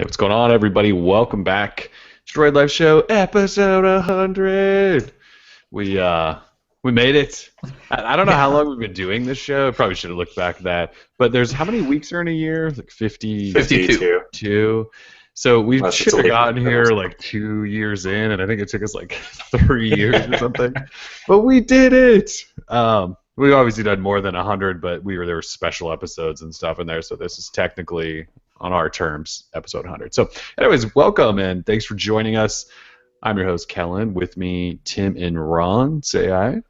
Hey, what's going on, everybody? Welcome back to Droid Life Show, episode 100. We uh, we made it. I don't know how Yeah, long we've been doing this show. I probably should have looked back at that. But there's how many weeks are in a year? Like 52. 52. So we Unless it's should a have leap gotten year or here something. like 2 years in, and I think it took us like 3 years or something. But we did it. We obviously done more than 100, but there were special episodes and stuff in there, so this is technically on our terms, episode 100. So, anyways, welcome and thanks for joining us. I'm your host, Kellen. With me, Tim and Ron. Say hi.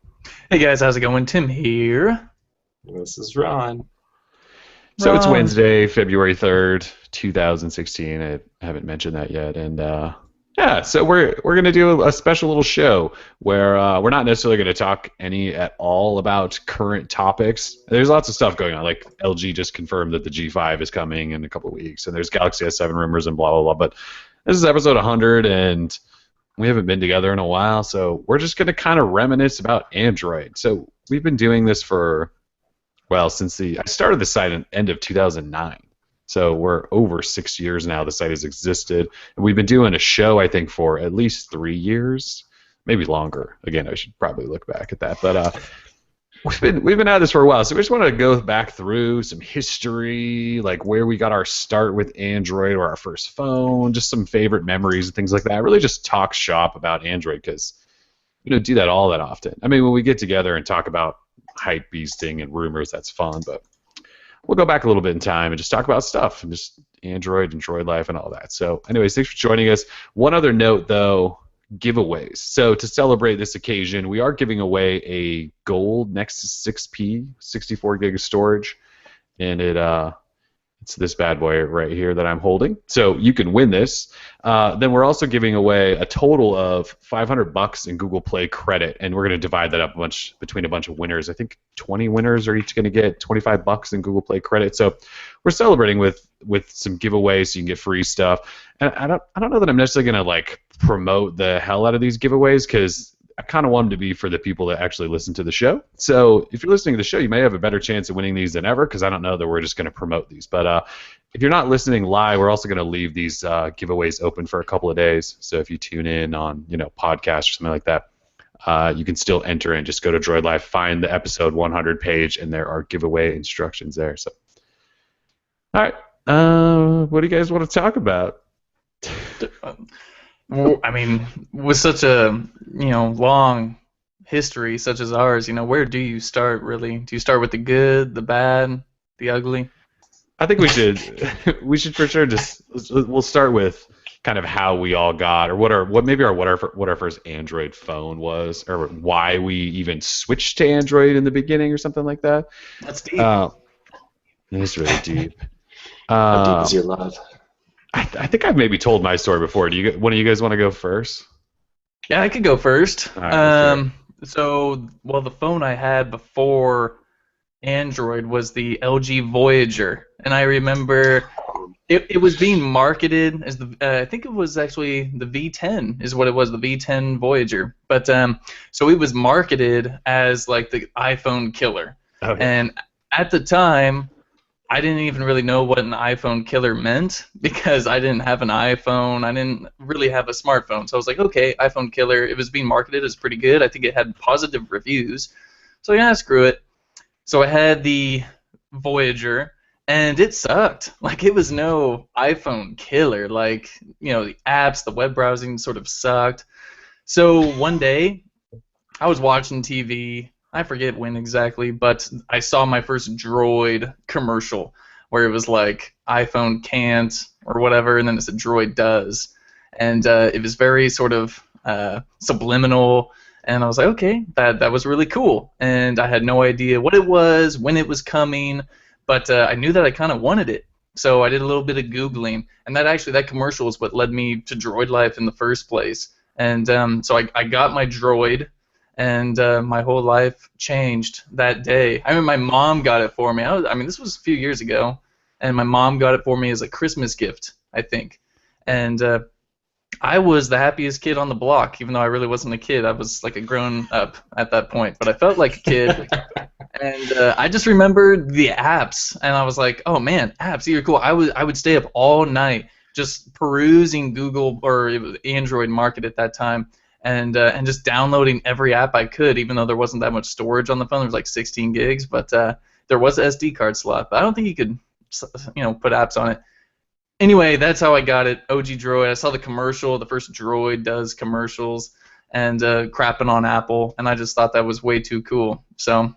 Hey guys, how's it going? Tim here. This is Ron. So it's Ron. Wednesday, February 3rd, 2016. I haven't mentioned that yet. And yeah, so we're going to do a special little show where we're not necessarily going to talk any at all about current topics. There's lots of stuff going on. Like LG just confirmed that the G5 is coming in a couple of weeks, and there's Galaxy S7 rumors and blah, blah, blah. But this is episode 100, and we haven't been together in a while, so we're just going to kind of reminisce about Android. So we've been doing this for, well, since I started the site at the end of 2009. So we're over 6 years now. The site has existed, and we've been doing a show, I think, for at least 3 years, maybe longer. Again, I should probably look back at that, but we've been at this for a while. So we just want to go back through some history, like where we got our start with Android or our first phone, just some favorite memories and things like that. Really, just talk shop about Android because we don't do that all that often. I mean, when we get together and talk about hype beasting and rumors, that's fun, but we'll go back a little bit in time and just talk about stuff and just Android and Droid Life and all that. So anyways, thanks for joining us. One other note, though, giveaways. So to celebrate this occasion, we are giving away a gold Nexus 6P, 64 gig of storage, and it's this bad boy right here that I'm holding. So you can win this. Then we're also giving away a total of $500 in Google Play credit, and we're going to divide that up between a bunch of winners. I think 20 winners are each going to get $25 in Google Play credit. So we're celebrating with some giveaways, so you can get free stuff. And I don't know that I'm necessarily going to like promote the hell out of these giveaways because I kind of want them to be for the people that actually listen to the show. So if you're listening to the show, you may have a better chance of winning these than ever because I don't know that we're just going to promote these. But if you're not listening live, we're also going to leave these giveaways open for a couple of days. So if you tune in on podcast or something like that, you can still enter in. Just go to Droid Life, find the episode 100 page, and there are giveaway instructions there. So, all right, what do you guys want to talk about? Well, I mean, with such a long history such as ours, where do you start really? Do you start with the good, the bad, the ugly? I think we should for sure we'll start with kind of how we all got or what our first Android phone was or why we even switched to Android in the beginning or something like that. That's deep. It's really deep. How deep is your love? I think I've maybe told my story before. One of you guys want to go first? Yeah, I could go first. All right, let's The phone I had before Android was the LG Voyager, and I remember it was being marketed as I think it was actually the V10 is what it was, the V10 Voyager. But so it was marketed as like the iPhone killer, Okay. and at the time, I didn't even really know what an iPhone killer meant because I didn't have an iPhone. I didn't really have a smartphone. So I was like, okay, iPhone killer. It was being marketed as pretty good. I think it had positive reviews. So yeah, screw it. So I had the Voyager, and it sucked. Like, it was no iPhone killer. Like, the apps, the web browsing sort of sucked. So one day, I was watching TV. I forget when exactly, but I saw my first Droid commercial where it was like iPhone can't or whatever, and then it said Droid does, and it was very sort of subliminal, and I was like, okay, that was really cool, and I had no idea what it was, when it was coming, but I knew that I kind of wanted it, so I did a little bit of Googling, and that commercial is what led me to Droid Life in the first place, and so I got my Droid. And my whole life changed that day. I remember my mom got it for me. This was a few years ago, and my mom got it for me as a Christmas gift, I think. And I was the happiest kid on the block, even though I really wasn't a kid. I was like a grown-up at that point, but I felt like a kid. And I just remembered the apps, and I was like, oh man, apps, you're cool. I would stay up all night just perusing Google, or it was Android market at that time, and just downloading every app I could, even though there wasn't that much storage on the phone. There was like 16 gigs, but there was an SD card slot. But I don't think you could, put apps on it. Anyway, that's how I got it. OG Droid. I saw the commercial. The first Droid does commercials and crapping on Apple, and I just thought that was way too cool. So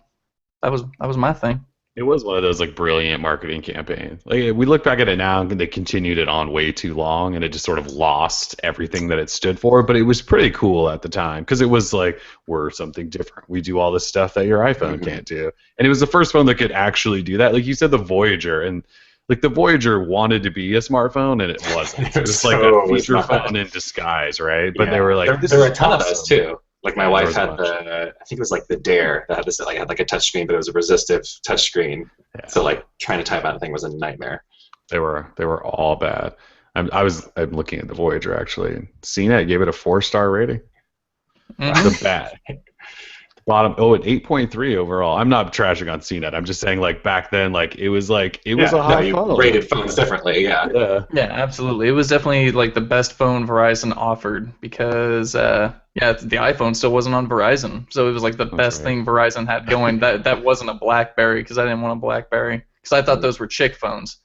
that was my thing. It was one of those like brilliant marketing campaigns. Like we look back at it now, and they continued it on way too long, and it just sort of lost everything that it stood for. But it was pretty cool at the time because it was like we're something different. We do all this stuff that your iPhone can't do, and it was the first phone that could actually do that. Like you said, the Voyager, and like the Voyager wanted to be a smartphone, and it wasn't. It was like a feature phone in disguise, right? But they were like, there were a ton of those too. Like my wife had I think it was like the Dare that had this, like had like a touch screen, but it was a resistive touch screen. Yeah. So like trying to type out a thing was a nightmare. They were all bad. I'm looking at the Voyager actually. CNET gave it a 4-star rating. The bad. Bottom an 8.3 overall. I'm not trashing on CNET. I'm just saying like back then like it was a high phone. Rated phones differently, yeah, absolutely. It was definitely like the best phone Verizon offered because the iPhone still wasn't on Verizon, so it was like the best thing Verizon had going. That wasn't a BlackBerry because I didn't want a BlackBerry because I thought those were chick phones.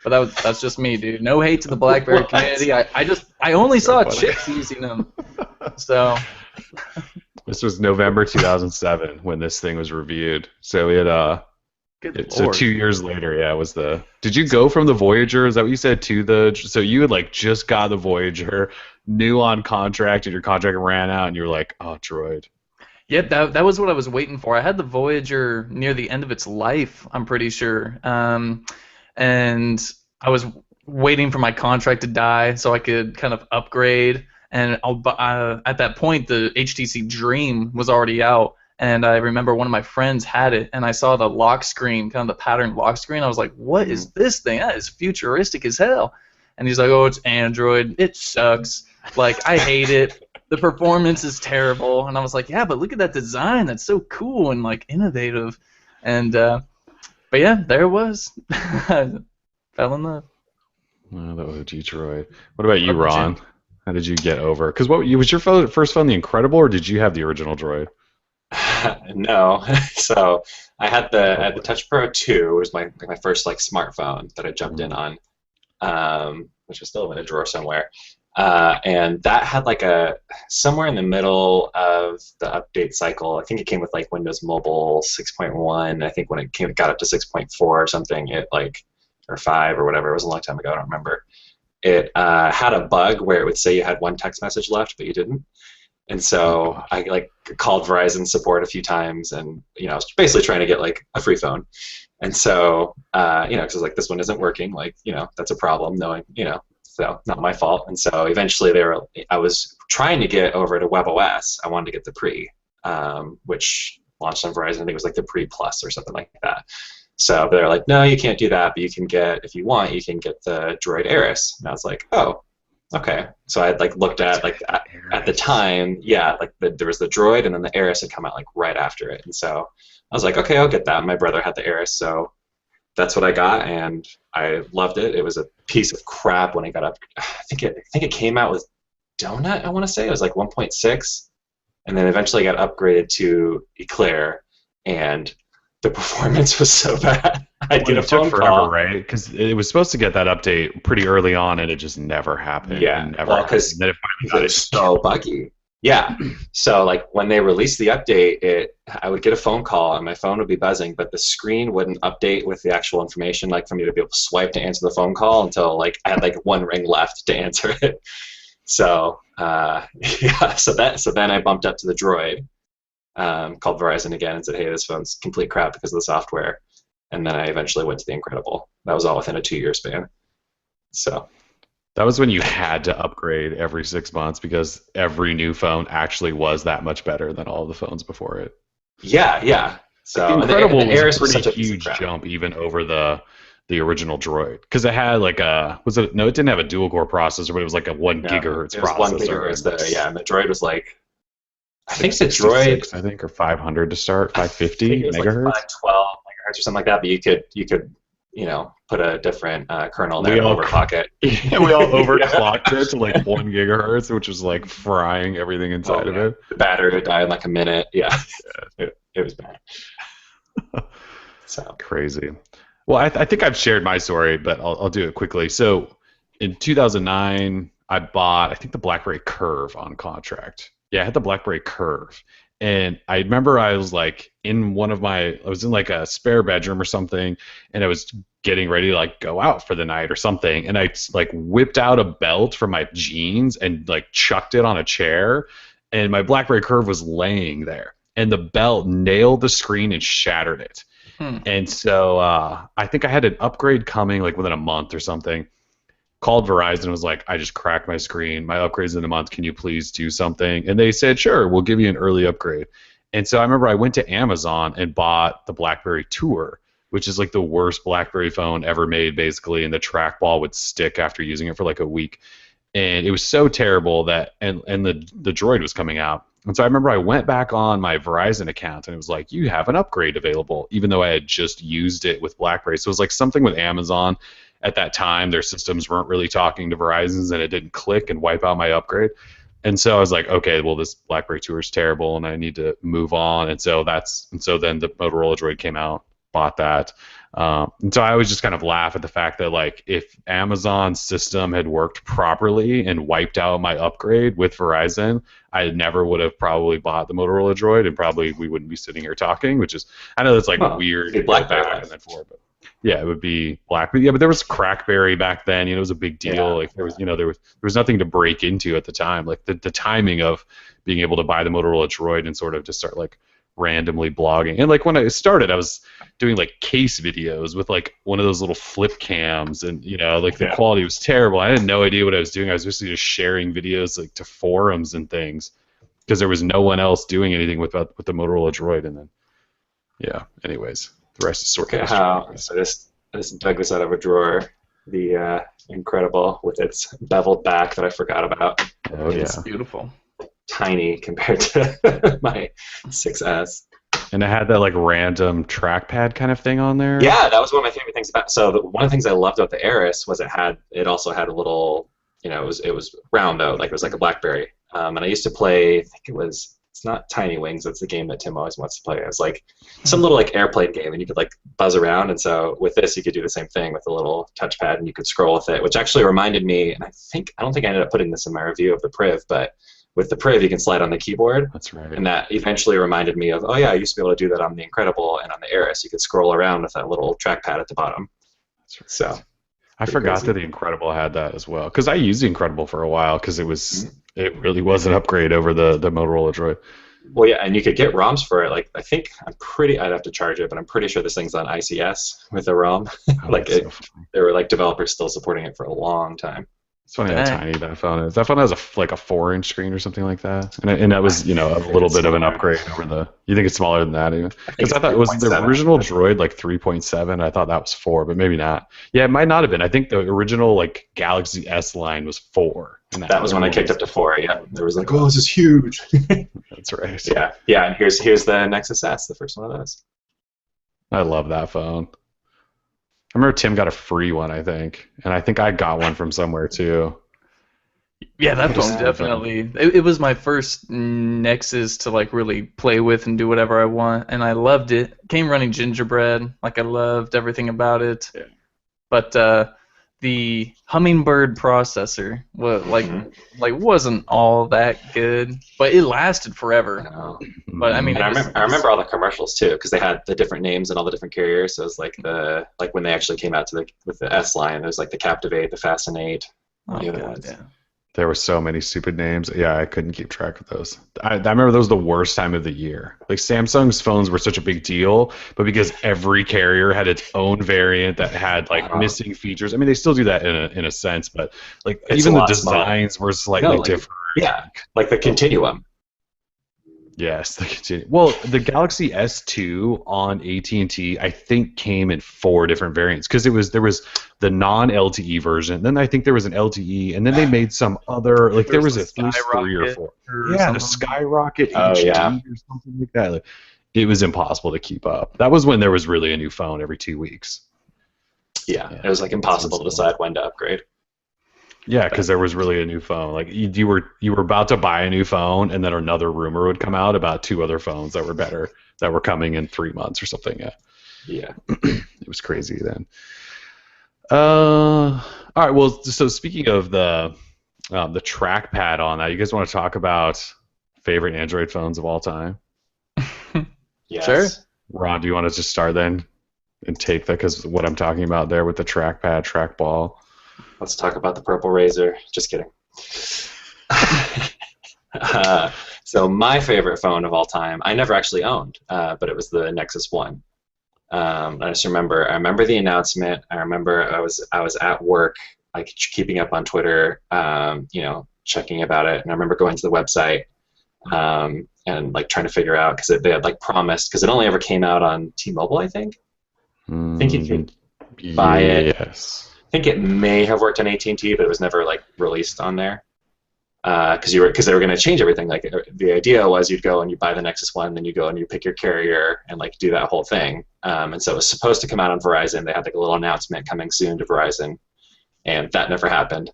But that's just me, dude. No hate to the BlackBerry community. I only saw chicks using them. So. This was November 2007 when this thing was reviewed. So so 2 years later, it was the. Did you go from the Voyager? Is that what you said to the? So you had like just got the Voyager, new on contract, and your contract ran out, and you were like, oh, Droid. Yep, that was what I was waiting for. I had the Voyager near the end of its life, I'm pretty sure, and I was waiting for my contract to die so I could kind of upgrade. And at that point, the HTC Dream was already out, and I remember one of my friends had it, and I saw the lock screen, kind of the patterned lock screen. I was like, what is this thing? That is futuristic as hell. And he's like, oh, it's Android. It sucks. Like, I hate it. The performance is terrible. And I was like, yeah, but look at that design. That's so cool and, like, innovative. And, but yeah, there it was. I fell in love. Oh, the OG Droid. What about you, Ron? How did you get over? Because was your first phone the Incredible, or did you have the original Droid? No. So I had the Touch Pro 2. It was my first like smartphone that I jumped in on, which was still in a drawer somewhere. And that had like somewhere in the middle of the update cycle. I think it came with like Windows Mobile 6.1. I think when it got up to 6.4 or something, or 5 or whatever. It was a long time ago. I don't remember. It had a bug where it would say you had one text message left, but you didn't. And so I like called Verizon support a few times, and I was basically trying to get like a free phone. And so because I was like, this one isn't working. Like that's a problem. Knowing so not my fault. And so eventually I was trying to get over to WebOS. I wanted to get the Pre, which launched on Verizon. I think it was like the Pre Plus or something like that. So they're like, no, you can't do that, but you can get, if you want, you can get the Droid Ares. And I was like, oh, okay. So I had like looked at like at the time, like there was the Droid, and then the Ares had come out like right after it. And so I was like, okay, I'll get that. My brother had the Ares, so that's what I got, and I loved it. It was a piece of crap when it got up. I think it came out with Donut. I want to say it was like 1.6, and then eventually got upgraded to Eclair, and the performance was so bad. I'd get a phone call, right? Because it was supposed to get that update pretty early on, and it just never happened. Yeah, because it was so buggy. Yeah. So like when they released the update, I would get a phone call and my phone would be buzzing, but the screen wouldn't update with the actual information, like for me to be able to swipe to answer the phone call until like I had like one ring left to answer it. So so then I bumped up to the Droid, called Verizon again and said, hey, this phone's complete crap because of the software. And then I eventually went to the Incredible. That was all within a 2-year span. So that was when you had to upgrade every 6 months because every new phone actually was that much better than all the phones before it. Yeah. So the Incredible was a pretty huge jump even over the original Droid because it had like it didn't have a dual core processor, but it was like a 1 gigahertz processor. It was 1 gigahertz. And the Droid was like, I think the Droid, I think, or 500 to start, 550 megahertz, like 512 megahertz or something like that. But you could put a different kernel We there to all overclock it. Yeah, we all Yeah. overclocked it to like 1 gigahertz, which was like frying everything Oh inside of yeah, it. the battery would die in like a minute. Yeah, it was bad. So Crazy. Well, I think I've shared my story, but I'll do it quickly. So in 2009, I bought, I think, the BlackBerry Curve on contract. Yeah, I had the BlackBerry Curve. And I remember I was like I was in like a spare bedroom or something, and I was getting ready to like go out for the night or something. And I like whipped out a belt from my jeans and like chucked it on a chair. And my BlackBerry Curve was laying there. And the belt nailed the screen and shattered it. Hmm. And so I think I had an upgrade coming like within a month or something. Called Verizon and was like, I just cracked my screen. My upgrade's in a month. Can you please do something? And they said, sure, we'll give you an early upgrade. And so I remember I went to Amazon and bought the BlackBerry Tour, which is like the worst BlackBerry phone ever made, basically. And the trackball would stick after using it for like a week. And it was so terrible that, and the Droid was coming out. And so I remember I went back on my Verizon account and it was like, you have an upgrade available, even though I had just used it with BlackBerry. So it was like something with Amazon at that time. Their systems weren't really talking to Verizon's and it didn't click and wipe out my upgrade. And so I was like, okay, well, this BlackBerry Tour is terrible and I need to move on. And so then the Motorola Droid came out, bought that. And so I always just kind of laugh at the fact that like if Amazon's system had worked properly and wiped out my upgrade with Verizon, I never would have probably bought the Motorola Droid, and probably we wouldn't be sitting here talking, which is, I know that's like weird. BlackBerry. But yeah, it would be Black. But yeah, but there was CrackBerry back then. It was a big deal. Yeah. Like there was nothing to break into at the time. Like the timing of being able to buy the Motorola Droid and sort of just start like randomly blogging. And like when I started, I was doing like case videos with like one of those little flip cams, and like the quality was terrible. I had no idea what I was doing. I was basically just sharing videos like to forums and things because there was no one else doing anything with the Motorola Droid. And then anyways, the rest is sort of So I just dug this out of a drawer. The Incredible with its beveled back that I forgot about. Oh yeah, It's beautiful. Tiny compared to my 6S. And it had that like random trackpad kind of thing on there. Yeah, that was one of my favorite things about. So one of the things I loved about the Aris was it also had a little, it was round though, like it was like a BlackBerry. And I used to play. I think it's not Tiny Wings. That's the game that Tim always wants to play. It was like some little like airplane game, and you could like buzz around. And so with this, you could do the same thing with a little touchpad, and you could scroll with it, which actually reminded me. And I don't think I ended up putting this in my review of the Priv, but with the Priv, you can slide on the keyboard. That's right. And that eventually reminded me of, oh yeah, I used to be able to do that on the Incredible, and on the Aris, you could scroll around with that little trackpad at the bottom. That's right. So I forgot crazy. that the Incredible had that as well, because I used the Incredible for a while because it really was an upgrade over the Motorola Droid. Well, yeah, and you could get ROMs for it. Like I'd have to charge it, but I'm pretty sure this thing's on ICS with a ROM. There were like developers still supporting it for a long time. It's funny how tiny that phone is. That phone has like a 4-inch screen or something like that, and that was a little bit of an upgrade over the. You think it's smaller than that even? Because I thought it was the original Droid like 3.7. I thought that was 4, but maybe not. Yeah, it might not have been. I think the original like Galaxy S line was 4. And that was when I kicked up to 4. Yeah, there was like, oh, this is huge. That's right. Yeah, and here's the Nexus S, the first one of those. I love that phone. I remember Tim got a free one, I think, and I think I got one from somewhere too. Yeah, that phone definitely. It was my first Nexus to like really play with and do whatever I want, and I loved it. Came running Gingerbread, like I loved everything about it. Yeah. But the Hummingbird processor wasn't all that good, but it lasted forever. But I mean, I remember all the commercials too, because they had the different names and all the different carriers. So it was like when they actually came out with the S line, there's like the Captivate, the Fascinate. Oh god, yeah. There were so many stupid names. Yeah, I couldn't keep track of those. I remember those was the worst time of the year. Like Samsung's phones were such a big deal, but because every carrier had its own variant that had like missing features. I mean, they still do that in a sense, but like It's even the designs were slightly different. Yeah, like the Continuum. Yes, the Continuum. Well, the Galaxy S2 on AT&T, I think, came in 4 different variants because there was the non-LTE version, then I think there was an LTE, and then they made some other there was 3 or 4. Yeah, the Skyrocket HD or something like that. Like, it was impossible to keep up. That was when there was really a new phone every 2 weeks. Yeah, Yeah, it was like that's impossible to insane. decide when to upgrade. Yeah, because there was really a new phone. Like you were about to buy a new phone, and then another rumor would come out about two other phones that were better that were coming in 3 months or something. Yeah, Yeah. it was crazy then. All right. Well, so speaking of the trackpad on that, you guys want to talk about favorite Android phones of all time? Sure. Yes. Ron, do you want to just start then and take that? Because what I'm talking about there with the trackpad, trackball. Let's talk about the purple razor. Just kidding. uh, so my favorite phone of all time, I never actually owned, but it was the Nexus One. I just remember, I remember the announcement. I remember I was at work, like keeping up on Twitter, checking about it, and I remember going to the website and like trying to figure out because they had like promised because it only ever came out on T-Mobile, I think. I think you could buy it. Yes. I think it may have worked on AT&T, but it was never like released on there because they were going to change everything. Like the idea was you'd go and you buy the Nexus One, then you go and you pick your carrier and like do that whole thing. And so it was supposed to come out on Verizon. They had like a little announcement coming soon to Verizon, and that never happened.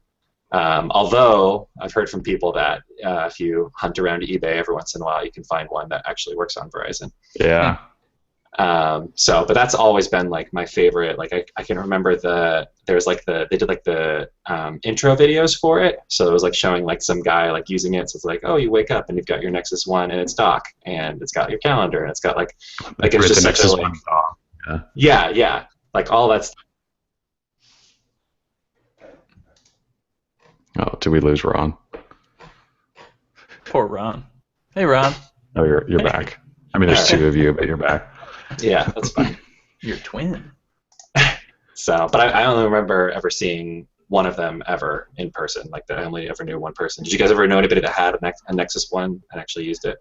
Although I've heard from people that if you hunt around eBay every once in a while, you can find one that actually works on Verizon. Yeah. But that's always been like my favorite. Like I can remember they did like the intro videos for it. So it was like showing like some guy like using it. So it's like, oh, you wake up and you've got your Nexus One and it's dock and it's got your calendar and it's got like it's just the such a Nexus like One off. Yeah. yeah like all that's Oh, did we lose Ron? Poor Ron. Hey, Ron. Oh, you're back. I mean, there's two of you, but you're back. yeah that's fine. You're twin. So, but I only remember ever seeing one of them ever in person. Like that, I only ever knew one person. Did you guys ever know anybody that had a Nexus One and actually used it?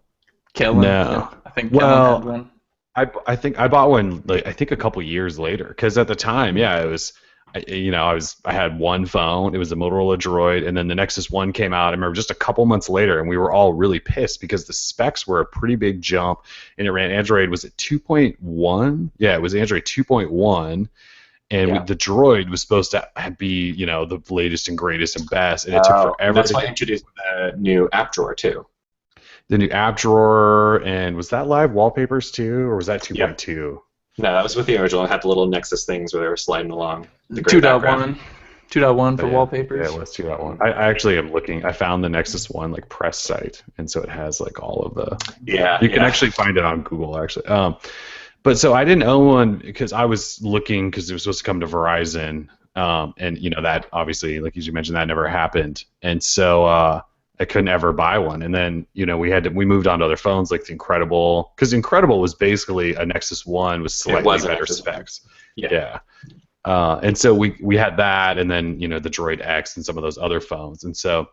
Kellen. No. I think Well, Kellen had one. I think I bought one like I think a couple years later because at the time, yeah, it was I had one phone. It was a Motorola Droid, and then the Nexus One came out. I remember just a couple months later, and we were all really pissed because the specs were a pretty big jump, and it ran Android was it 2.1? Yeah, it was Android 2.1, and Yeah. the Droid was supposed to be the latest and greatest and best, and it took forever. That's why I introduced the new app drawer too. The new app drawer, and was that live wallpapers too, or was that 2.2? No, that was with the original. It had the little Nexus things where they were sliding along. The gray background. 2.1 for Yeah, wallpapers. yeah, let's do that one. I actually am looking. I found the Nexus One like press site, and so it has like all of the. Yeah, You can actually find it on Google actually. But so I didn't own one because I was looking because it was supposed to come to Verizon, and that obviously, like as you mentioned, that never happened, and so I couldn't ever buy one. And then we moved on to other phones like the Incredible because Incredible was basically a Nexus One with slightly better specs. Yeah. And so we had that, and then the Droid X and some of those other phones, and so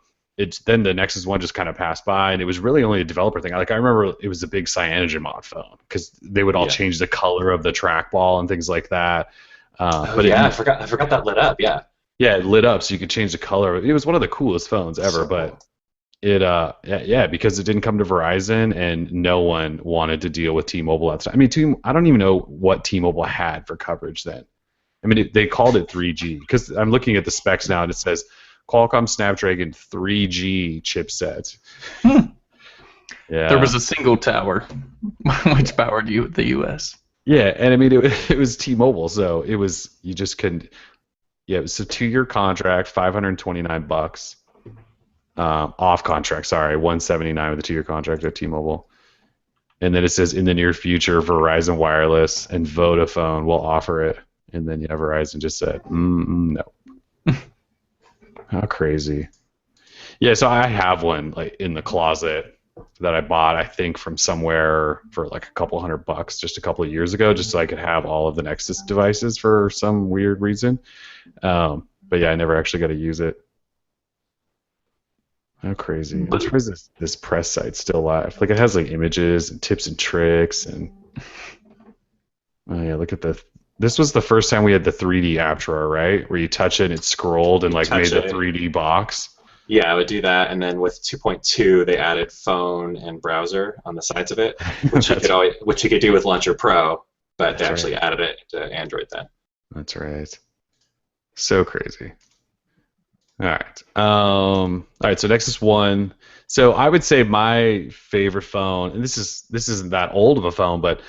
then the Nexus One just kind of passed by, and it was really only a developer thing. Like I remember it was a big CyanogenMod phone because they would all change the color of the trackball and things like that. I forgot that lit up. Yeah. Yeah, it lit up so you could change the color. It was one of the coolest phones ever, but it because it didn't come to Verizon and no one wanted to deal with T-Mobile at the time. I mean, I don't even know what T-Mobile had for coverage then. I mean, they called it 3G because I'm looking at the specs now and it says Qualcomm Snapdragon 3G chipset. Yeah. There was a single tower which powered the U.S. Yeah, and I mean it was T-Mobile, so it was you just couldn't. Yeah, it was a 2-year contract, $529. Off contract, sorry, $179 with a 2-year contract at T-Mobile. And then it says in the near future, Verizon Wireless and Vodafone will offer it. And then Verizon just said, no. How crazy. Yeah, so I have one like in the closet that I bought, I think, from somewhere for like a couple $100 just a couple of years ago, just so I could have all of the Nexus devices for some weird reason. But yeah, I never actually got to use it. How crazy. I'm surprised this press site's still live. Like it has like images and tips and tricks and oh yeah, look at this was the first time we had the 3D app drawer, right? Where you touch it and it scrolled and like made the 3D box. Yeah, I would do that, and then with 2.2, they added phone and browser on the sides of it, which you could do with Launcher Pro, but they actually added it to Android then. That's right. So crazy. All right. All right. So next is one. So I would say my favorite phone, and this isn't that old of a phone, but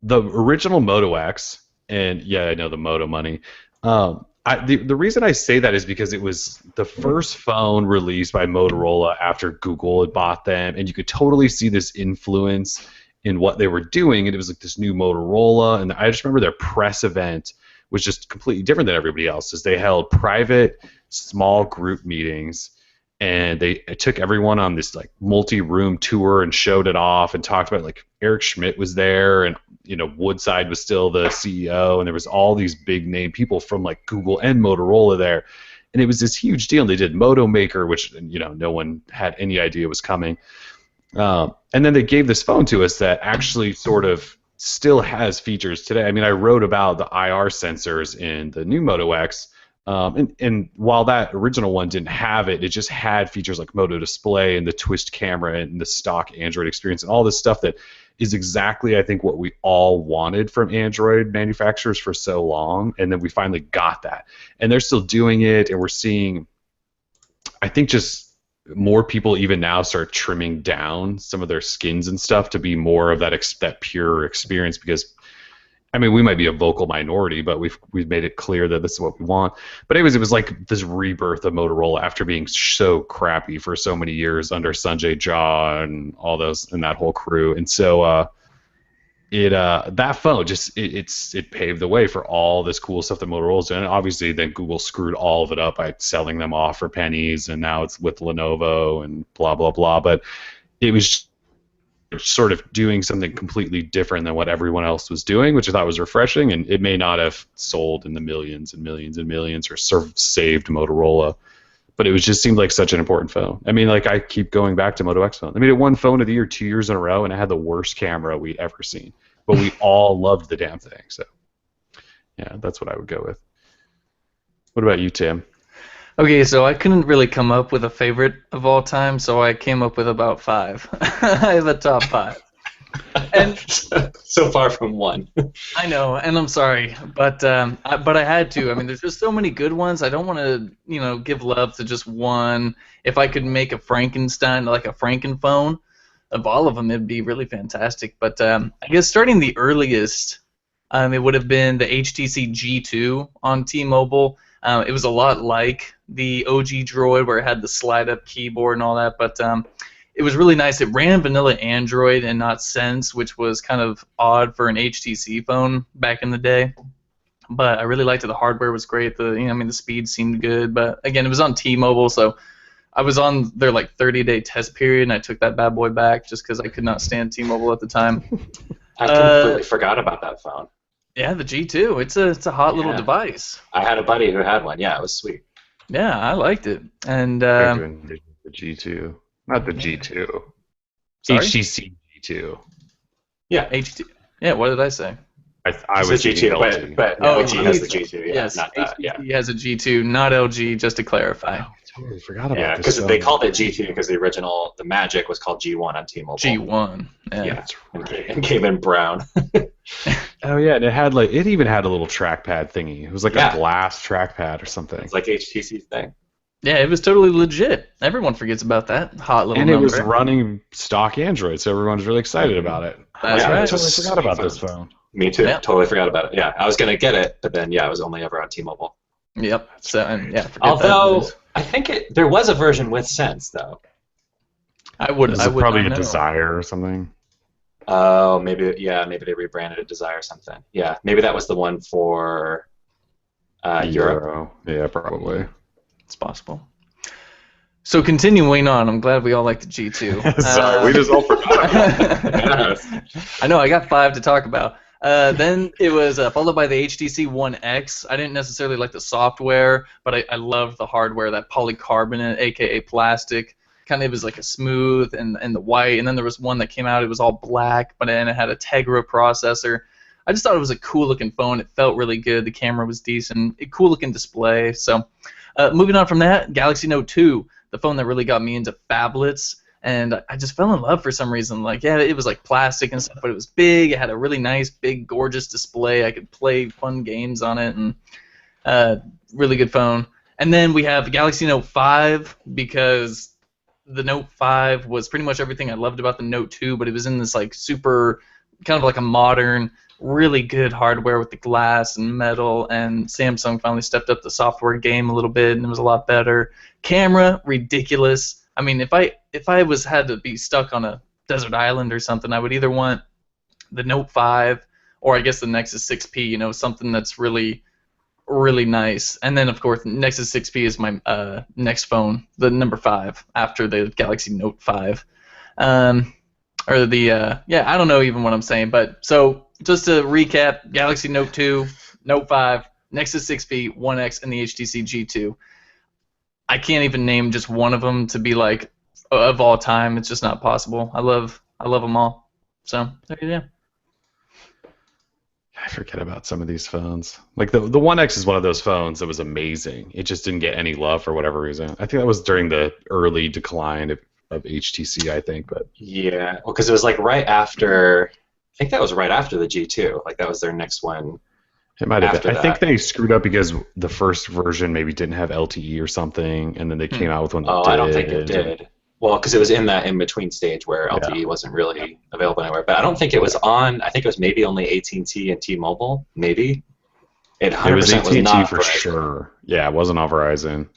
the original Moto X, and yeah, I know the Moto money. The reason I say that is because it was the first phone released by Motorola after Google had bought them, and you could totally see this influence in what they were doing. And it was like this new Motorola, and I just remember their press event was just completely different than everybody else's. They held private, small group meetings, and they took everyone on this like multi-room tour and showed it off and talked about, like, Eric Schmidt was there, and Woodside was still the CEO, and there was all these big name people from like Google and Motorola there, and it was this huge deal. And they did Moto Maker, which no one had any idea was coming, and then they gave this phone to us that actually sort of still has features today. I mean, I wrote about the IR sensors in the new Moto X. And while that original one didn't have it, it just had features like Moto Display and the twist camera and the stock Android experience and all this stuff that is exactly, I think, what we all wanted from Android manufacturers for so long. And then we finally got that. And they're still doing it, and we're seeing, I think, just more people even now start trimming down some of their skins and stuff to be more of that pure experience, because I mean, we might be a vocal minority, but we've made it clear that this is what we want. But anyways, it was like this rebirth of Motorola after being so crappy for so many years under Sanjay Jha and all those and that whole crew. And so that phone just it paved the way for all this cool stuff that Motorola's doing. And obviously, then Google screwed all of it up by selling them off for pennies, and now it's with Lenovo and blah blah blah. But it was sort of doing something completely different than what everyone else was doing, which I thought was refreshing. And it may not have sold in the millions and millions and millions or saved Motorola, but it just seemed like such an important phone. I mean, like, I keep going back to Moto X phone. I mean, it won Phone of the Year 2 years in a row, and it had the worst camera we'd ever seen, but we all loved the damn thing. So yeah, that's what I would go with. What about you, Tim? Okay, so I couldn't really come up with a favorite of all time, so I came up with about 5. I have a top 5. And so far from one. I know, and I'm sorry, but I had to. I mean, there's just so many good ones. I don't want to, give love to just one. If I could make a Frankenstein, like a Frankenphone, of all of them, it'd be really fantastic. But I guess starting the earliest, it would have been the HTC G2 on T-Mobile. It was a lot like the OG Droid, where it had the slide-up keyboard and all that, but it was really nice. It ran vanilla Android and not Sense, which was kind of odd for an HTC phone back in the day. But I really liked it. The hardware was great. The speed seemed good. But again, it was on T-Mobile, so I was on their 30-day test period, and I took that bad boy back just because I could not stand T-Mobile at the time. I completely forgot about that phone. Yeah, the G2. It's a hot little device. I had a buddy who had one. Yeah, it was sweet. Yeah, I liked it. And the G2, not the G2. Sorry? HTC G2. Yeah, HT. Yeah, what did I say? I was the G2, but LG has the G2. Yeah, yes, not that. Yeah, HTC has a G2, not LG. Just to clarify. I totally forgot about yeah, this. because they called it G2 because the Magic was called G1 on T-Mobile. G1. Yeah. That's right. And came in brown. Oh yeah, and it even had a little trackpad thingy. It was like a glass trackpad or something. It's like HTC's thing. Yeah, it was totally legit. Everyone forgets about that hot little and number. It was running stock Android, so everyone was really excited about it. That's right. I totally forgot about this phone. Me too. Yeah. Totally forgot about it. Yeah, I was gonna get it, but then I was only ever on T-Mobile. Yep. Although I think there was a version with Sense though. I would probably a know. Desire or something. Oh, maybe they rebranded it Desire or something. Yeah, maybe that was the one for Europe. Yeah, probably. It's possible. So continuing on, I'm glad we all like the G2. Sorry, we just all forgot about it. I know, I got 5 to talk about. Then it was followed by the HTC One X. I didn't necessarily like the software, but I loved the hardware, that polycarbonate, aka plastic. Kind of was like a smooth and the white. And then there was one that came out, it was all black, but then it had a Tegra processor. I just thought it was a cool looking phone. It felt really good. The camera was decent. A cool looking display. So moving on from that, Galaxy Note 2, the phone that really got me into phablets. And I just fell in love for some reason. It was like plastic and stuff, but it was big. It had a really nice, big, gorgeous display. I could play fun games on it. And Really good phone. And then we have the Galaxy Note 5 because the Note 5 was pretty much everything I loved about the Note 2, but it was in this like super, kind of like a modern, really good hardware with the glass and metal, and Samsung finally stepped up the software game a little bit and it was a lot better. Camera, ridiculous. I mean, if I was had to be stuck on a desert island or something, I would either want the Note 5 or I guess the Nexus 6P, you know, something that's really really nice. And then, of course, Nexus 6P is my next phone, the number 5 after the Galaxy Note 5. Or the, yeah, I don't know even what I'm saying. But so just to recap, Galaxy Note 2, Note 5, Nexus 6P, 1X, and the HTC G2. I can't even name just one of them to be like of all time. It's just not possible. I love them all. So, yeah. I forget about some of these phones. Like the 1X is one of those phones that was amazing. It just didn't get any love for whatever reason. I think that was during the early decline of HTC, I think. But Yeah, well, because it was like right after. I think that was right after the G2. Like that was their next one. it might have After been. I think that. they screwed up because the first version maybe didn't have LTE or something, and then they came out with one that Oh, did. I don't think it did. Well, because it was in that in-between stage where Yeah. LTE wasn't really available anywhere. But I don't think it was on. I think it was maybe only AT&T and T-Mobile. Maybe. It 100% It was AT&T not for Verizon. sure. Yeah, it wasn't on Verizon.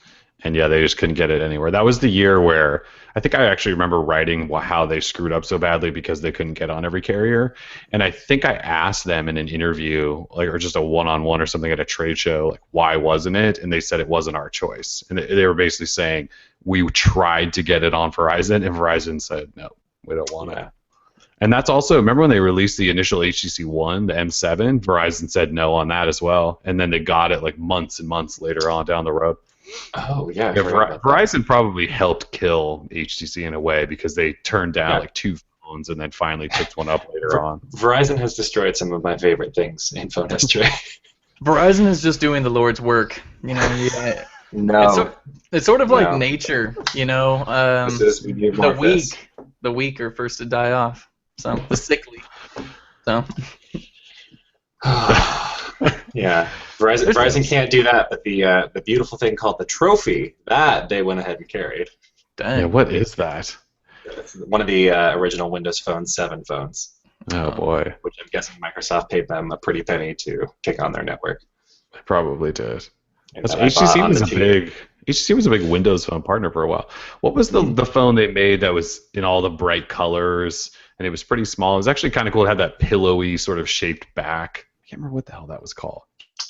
And yeah, they just couldn't get it anywhere. That was the year where I think I actually remember writing how they screwed up so badly because they couldn't get on every carrier. And I think I asked them in an interview, like, or just a one-on-one or something at a trade show, like, why wasn't it? And they said it wasn't our choice. And they were basically saying, we tried to get it on Verizon, and Verizon said, no, we don't want it. Yeah. And that's also, remember when they released the initial HTC One, the M7? Verizon said no on that as well. And then they got it like months and months later on down the road. Oh, yeah. I Yeah, forgot about that. Verizon probably helped kill HTC in a way because they turned down Yeah. like 2 phones and then finally picked one up later on. Verizon has destroyed some of my favorite things in phone history. Verizon is just doing the Lord's work. You know, yeah. No. It's sort of like No. nature, you know. We need more The of this. the weak are first to die off. So the sickly. So Yeah, Verizon can't do that, but the beautiful thing called the trophy, that they went ahead and carried. dang. Yeah, what is that? It's one of the original Windows Phone 7 phones, Oh boy, which I'm guessing Microsoft paid them a pretty penny to kick on their network. I probably did. And That's, that I bought HTC on was the a cheap. big Windows Phone partner for a while. What was the phone they made that was in all the bright colors and it was pretty small? It was actually kind of cool. It had that pillowy sort of shaped back. I can't remember what the hell that was called.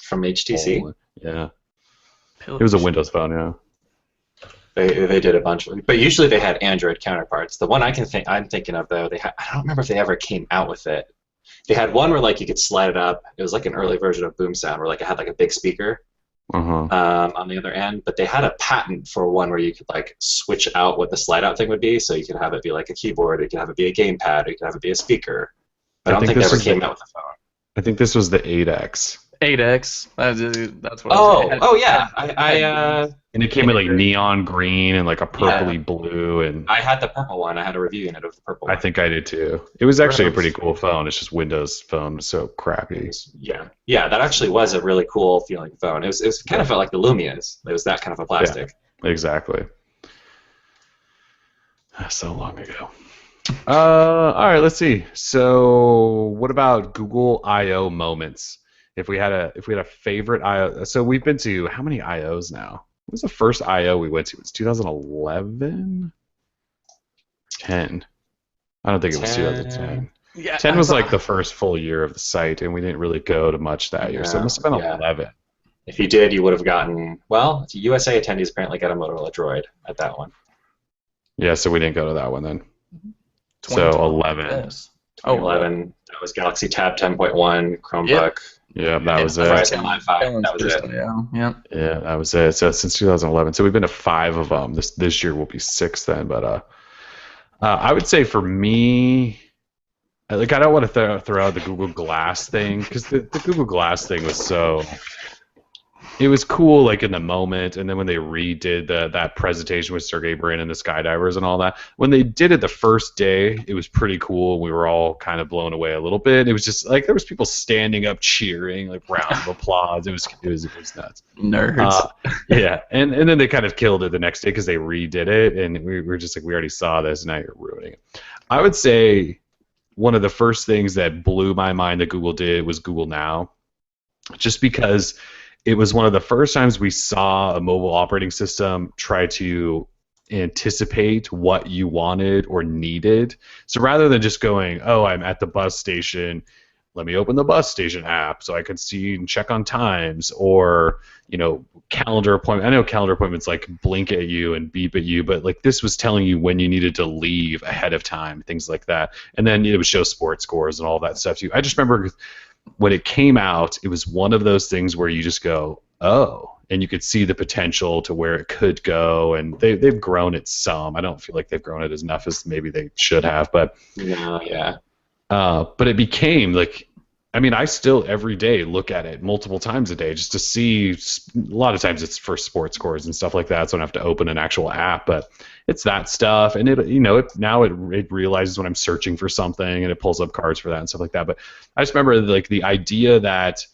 From HTC. Yeah, it was a Windows phone. Yeah. They did a bunch of, but usually they had Android counterparts. The one I'm thinking of though, I don't remember if they ever came out with it. They had one where like you could slide it up. It was like an early version of Boom Sound where like it had like a big speaker on the other end. But they had a patent for one where you could like switch out what the slide out thing would be, so you could have it be like a keyboard, you could have it be a gamepad, or you could have it be a speaker. But I don't think they ever came out with a phone. I think this was the 8X. 8X. That's what. I was saying. Oh yeah. And it came in like neon green and like a purpley blue, and I had the purple one. I had a review unit of the purple one. I think I did too. It was actually a Gross. pretty cool phone. It's just Windows phone, so crappy. Yeah, that actually was a really cool feeling phone. It was kind of felt like the Lumias. It was that kind of a plastic. Exactly. So long ago. All right, let's see. So, what about Google I/O moments? If we had a favorite I/O, so we've been to how many I/Os now? What was the first I/O we went to? It was 2011, 10. I don't think it was 2010. Yeah, 10 was like the first full year of the site, and we didn't really go to much that year, so it must have been Yeah. 11. If you did, you would have gotten, well, the USA attendees apparently got a Motorola Droid at that one. Yeah, so we didn't go to that one then. So 11. Yes. 2011, that was Galaxy Tab 10.1, Chromebook, Yeah, that was it. Verizon Live 5, Kellen's that was first it. one, yeah. Yeah, that was it. So since 2011, so we've been to 5 of them. This year will be 6 then. But I would say for me, like I don't want to throw out the Google Glass thing because the Google Glass thing was so. it was cool, like in the moment, and then when they redid that presentation with Sergey Brin and the skydivers and all that, when they did it the first day, it was pretty cool. We were all kind of blown away a little bit. It was just like there was people standing up cheering, like round of applause. It was nuts. Nerds. Yeah, and then they kind of killed it the next day because they redid it, and we were just like, we already saw this, now you're ruining it. I would say one of the first things that blew my mind that Google did was Google Now, just because it was one of the first times we saw a mobile operating system try to anticipate what you wanted or needed. So rather than just going, oh, I'm at the bus station, let me open the bus station app so I can see and check on times, or calendar appointment. I know calendar appointments like blink at you and beep at you, but like this was telling you when you needed to leave ahead of time, things like that. And then it would show sports scores and all that stuff too. I just remember when it came out, it was one of those things where you just go, oh, and you could see the potential to where it could go, and they've grown it some. I don't feel like they've grown it as enough as maybe they should have, but No, yeah. but it became like, I mean, I still every day look at it multiple times a day just to see. A lot of times it's for sports scores and stuff like that, so I don't have to open an actual app. But it's that stuff, and it realizes when I'm searching for something, and it pulls up cards for that and stuff like that. But I just remember like the idea that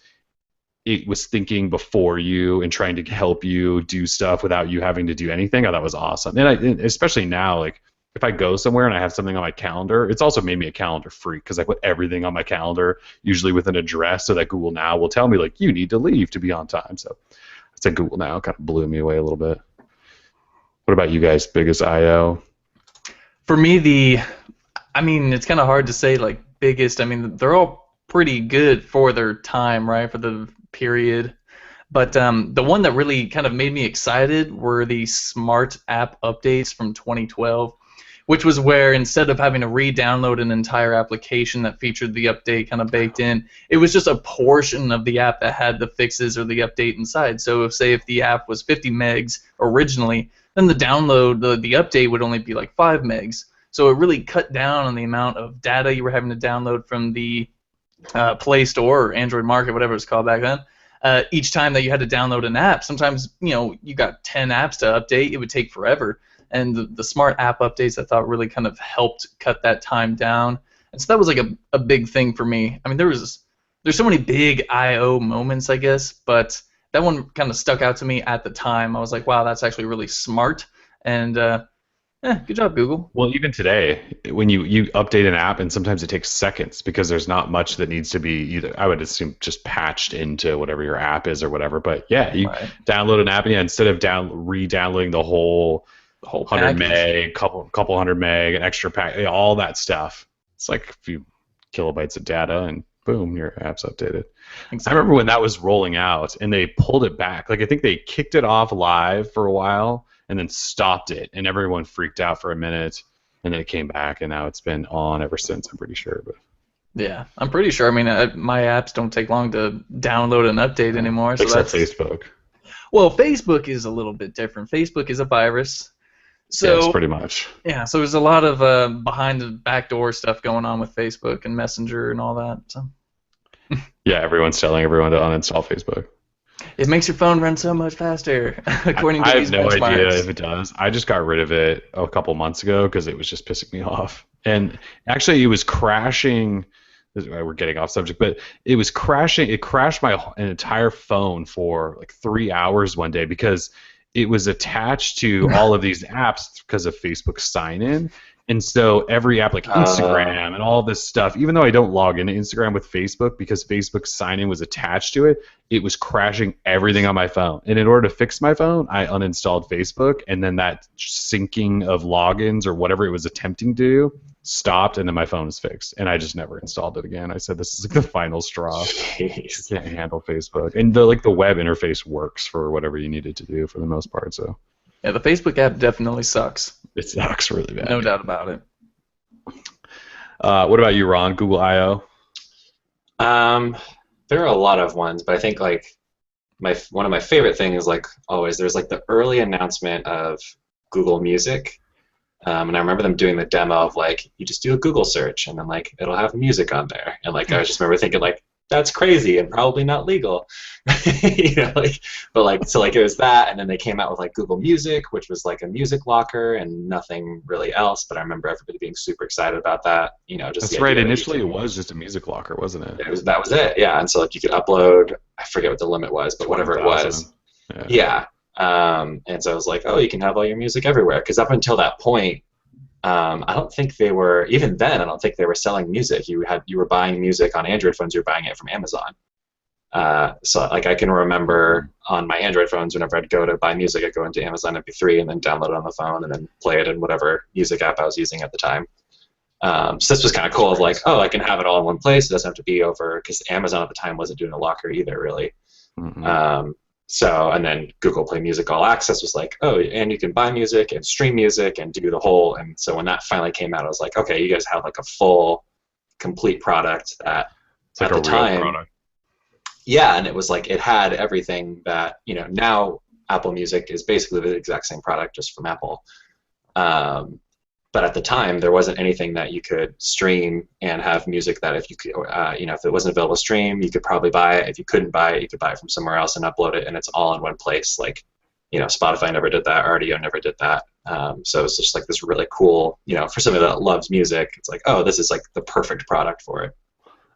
it was thinking before you and trying to help you do stuff without you having to do anything. I thought was awesome, and especially now, like, if I go somewhere and I have something on my calendar, it's also made me a calendar freak because I put everything on my calendar, usually with an address, so that Google Now will tell me, like, you need to leave to be on time. So I said Google Now kind of blew me away a little bit. What about you guys? Biggest IO? For me, it's kind of hard to say, like, biggest. I mean, they're all pretty good for their time, right, for the period. But the one that really kind of made me excited were the smart app updates from 2012. Which was where instead of having to re-download an entire application that featured the update kind of baked in, it was just a portion of the app that had the fixes or the update inside. So if the app was 50 megs originally, then the update would only be like 5 megs. So it really cut down on the amount of data you were having to download from the Play Store or Android Market, whatever it was called back then. Each time that you had to download an app, sometimes you got 10 apps to update, it would take forever. And the smart app updates, I thought, really kind of helped cut that time down. And so that was like a big thing for me. I mean, there's so many big I/O moments, I guess, but that one kind of stuck out to me at the time. I was like, wow, that's actually really smart. And good job, Google. Well, even today, when you update an app, and sometimes it takes seconds because there's not much that needs to be either, I would assume, just patched into whatever your app is or whatever. But yeah, you download an app, and instead of re-downloading the whole 100 meg, couple hundred meg, an extra pack, all that stuff. It's like a few kilobytes of data, and boom, your app's updated. Exactly. I remember when that was rolling out, and they pulled it back. Like, I think they kicked it off live for a while, and then stopped it, and everyone freaked out for a minute, and then it came back, and now it's been on ever since, I'm pretty sure. But yeah, I'm pretty sure. I mean, my apps don't take long to download and update anymore. Except Facebook. Well, Facebook is a little bit different. Facebook is a virus. So, yes, pretty much. Yeah, so there's a lot of behind the back door stuff going on with Facebook and Messenger and all that. So. Yeah, everyone's telling everyone to uninstall Facebook. It makes your phone run so much faster, according to these benchmarks. I have no idea if it does. I just got rid of it a couple months ago because it was just pissing me off. And actually, it was crashing. We're getting off subject, but it was crashing. It crashed an entire phone for like 3 hours one day because it was attached to all of these apps because of Facebook sign-in. And so every app, like Instagram and all this stuff, even though I don't log into Instagram with Facebook because Facebook sign-in was attached to it, it was crashing everything on my phone. And in order to fix my phone, I uninstalled Facebook, and then that syncing of logins or whatever it was attempting to do stopped, and then my phone was fixed. And I just never installed it again. I said, this is like the final straw. Jeez. I can't handle Facebook. And the web interface works for whatever you need it to do for the most part, so. Yeah, the Facebook app definitely sucks. It sucks really bad. No doubt about it. What about you, Ron? Google I/O? There are a lot of ones, but I think like one of my favorite things, like always, there's like the early announcement of Google Music, and I remember them doing the demo of like you just do a Google search and then like it'll have music on there, and like I just remember thinking like that's crazy and probably not legal. Like, it was that, and then they came out with like Google Music, which was like a music locker and nothing really else. But I remember everybody being super excited about that. Just That's the right. idea that Initially, it was just a music locker, wasn't it? that was it. Yeah, and so like you could upload. I forget what the limit was, but whatever it 20,000. was. Yeah. And so I was like, oh, you can have all your music everywhere. Because up until that point, I don't think they were, even then, I don't think they were selling music. You were buying music on Android phones, you were buying it from Amazon. So like I can remember on my Android phones, whenever I'd go to buy music, I'd go into Amazon MP3 and then download it on the phone and then play it in whatever music app I was using at the time. So this was kind of cool of like, oh, I can have it all in one place. It doesn't have to be over, because Amazon at the time wasn't doing a locker either, really. Mm-hmm. So, and then Google Play Music All Access was like, oh, and you can buy music and stream music and do the whole. And so when that finally came out, I was like, okay, you guys have like a full, complete product that It's like at a the real time, product. yeah, and it was like it had everything that now Apple Music is basically the exact same product just from Apple. But at the time, there wasn't anything that you could stream and have music that if you could, if it wasn't available to stream, you could probably buy it. If you couldn't buy it, you could buy it from somewhere else and upload it, and it's all in one place. Like, Spotify never did that, RDO never did that. So it's just like this really cool, for somebody that loves music, it's like, oh, this is like the perfect product for it.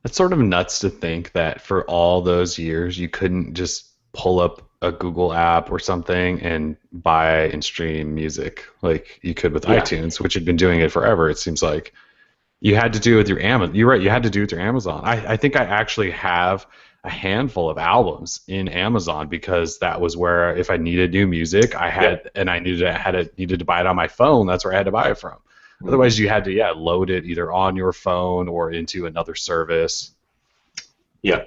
It's sort of nuts to think that for all those years, you couldn't just pull up a Google app or something and buy and stream music like you could with iTunes, which had been doing it forever. It seems like you had to do it with your Amazon. You're right. You had to do it through Amazon. I think I actually have a handful of albums in Amazon because that was where if I needed new music, I had, and I needed to buy it on my phone. That's where I had to buy it from. Mm-hmm. Otherwise, you had to load it either on your phone or into another service. Yeah.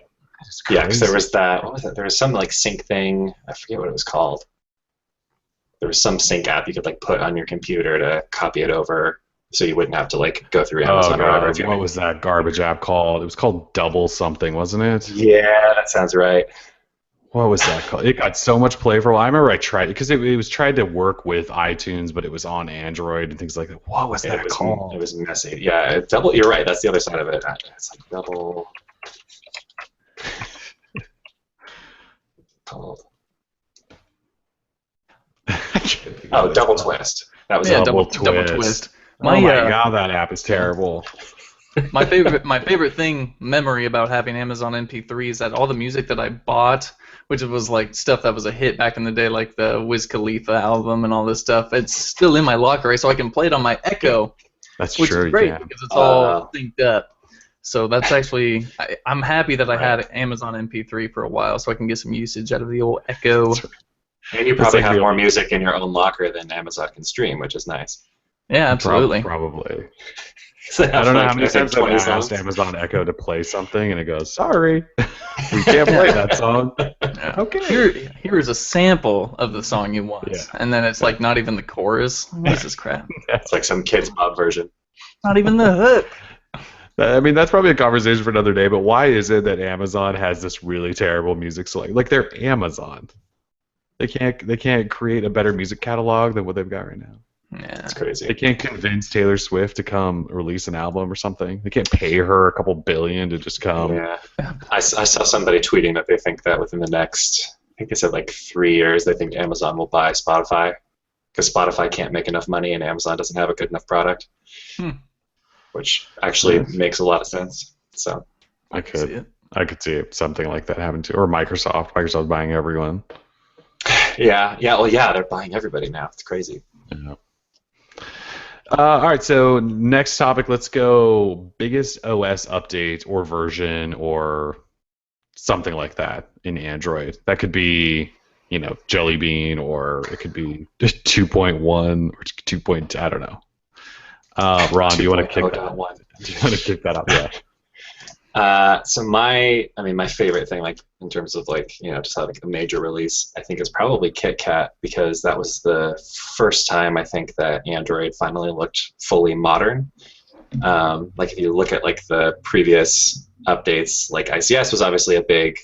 Yeah, because there was that. What was it? There was some like sync thing. I forget what it was called. There was some sync app you could like put on your computer to copy it over, so you wouldn't have to like go through Amazon or whatever. What was that garbage app called? It was called Double something, wasn't it? Yeah, that sounds right. What was that called? It got so much play for a while. I remember I tried it because it was tried to work with iTunes, but it was on Android and things like that. What was that called? It was messy. Yeah, Double. You're right. That's the other side of it. It's like Double. Called. Double Twist. That was Double Twist. Oh my god, that app is terrible. My favorite memory about having Amazon MP3 is that all the music that I bought, which was like stuff that was a hit back in the day, like the Wiz Khalifa album and all this stuff, it's still in my locker, right? So I can play it on my Echo. That's which true. Is great because it's all synced up. So that's actually, I'm happy that I had Amazon MP3 for a while, so I can get some usage out of the old Echo. And you probably have more music in your own locker than Amazon can stream, which is nice. Yeah, absolutely. Probably. So I don't know how many times I've asked Amazon Echo to play something, and it goes, sorry, we can't play that song. Yeah. Okay. Here is a sample of the song you want. Yeah. And then it's like not even the chorus. What is this crap? It's like some Kids Pop version. Not even the hook. I mean, that's probably a conversation for another day, but why is it that Amazon has this really terrible music selection? Like, they're Amazon. They can't create a better music catalog than what they've got right now. Yeah, it's crazy. They can't convince Taylor Swift to come release an album or something. They can't pay her a couple billion to just come. Yeah, I saw somebody tweeting that they think that within the next, I think they said like 3 years, they think Amazon will buy Spotify because Spotify can't make enough money and Amazon doesn't have a good enough product. Which actually makes a lot of sense. So I could see something like that happen too, or Microsoft. Microsoft's buying everyone. Yeah. Well, yeah, they're buying everybody now. It's crazy. Yeah. All right, so next topic, let's go biggest OS update or version or something like that in Android. That could be, Jelly Bean, or it could be 2.1 or 2. I don't know. Ron, do you want to kick that? Do you want to kick that up? Yeah. So my favorite thing, like in terms of like just having a major release, I think is probably KitKat, because that was the first time I think that Android finally looked fully modern. Like if you look at like the previous updates, like ICS was obviously a big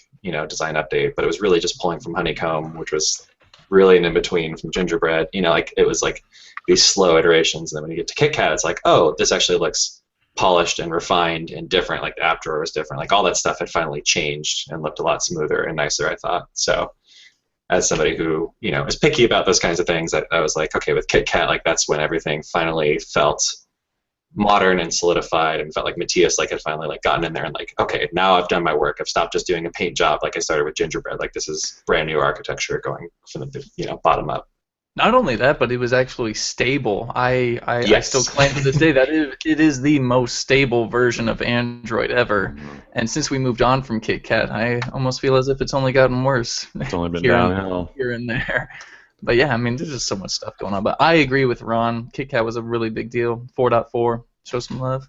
design update, but it was really just pulling from Honeycomb, which was really an in between from Gingerbread. Like it was like these slow iterations, and then when you get to KitKat, it's like, oh, this actually looks polished and refined and different. Like the app drawer was different. Like all that stuff had finally changed and looked a lot smoother and nicer, I thought. So as somebody who, is picky about those kinds of things, I was like, okay, with KitKat, like that's when everything finally felt modern and solidified, and felt like Matthias like had finally like gotten in there and like, okay, now I've done my work. I've stopped just doing a paint job like I started with Gingerbread. Like this is brand new architecture going from the bottom up. Not only that, but it was actually stable. I Yes. still claim to this day that it is the most stable version of Android ever. And since we moved on from KitKat, I almost feel as if it's only gotten worse. It's only been here downhill. here and there. But yeah, I mean, there's just so much stuff going on. But I agree with Ron. KitKat was a really big deal. 4.4, show some love.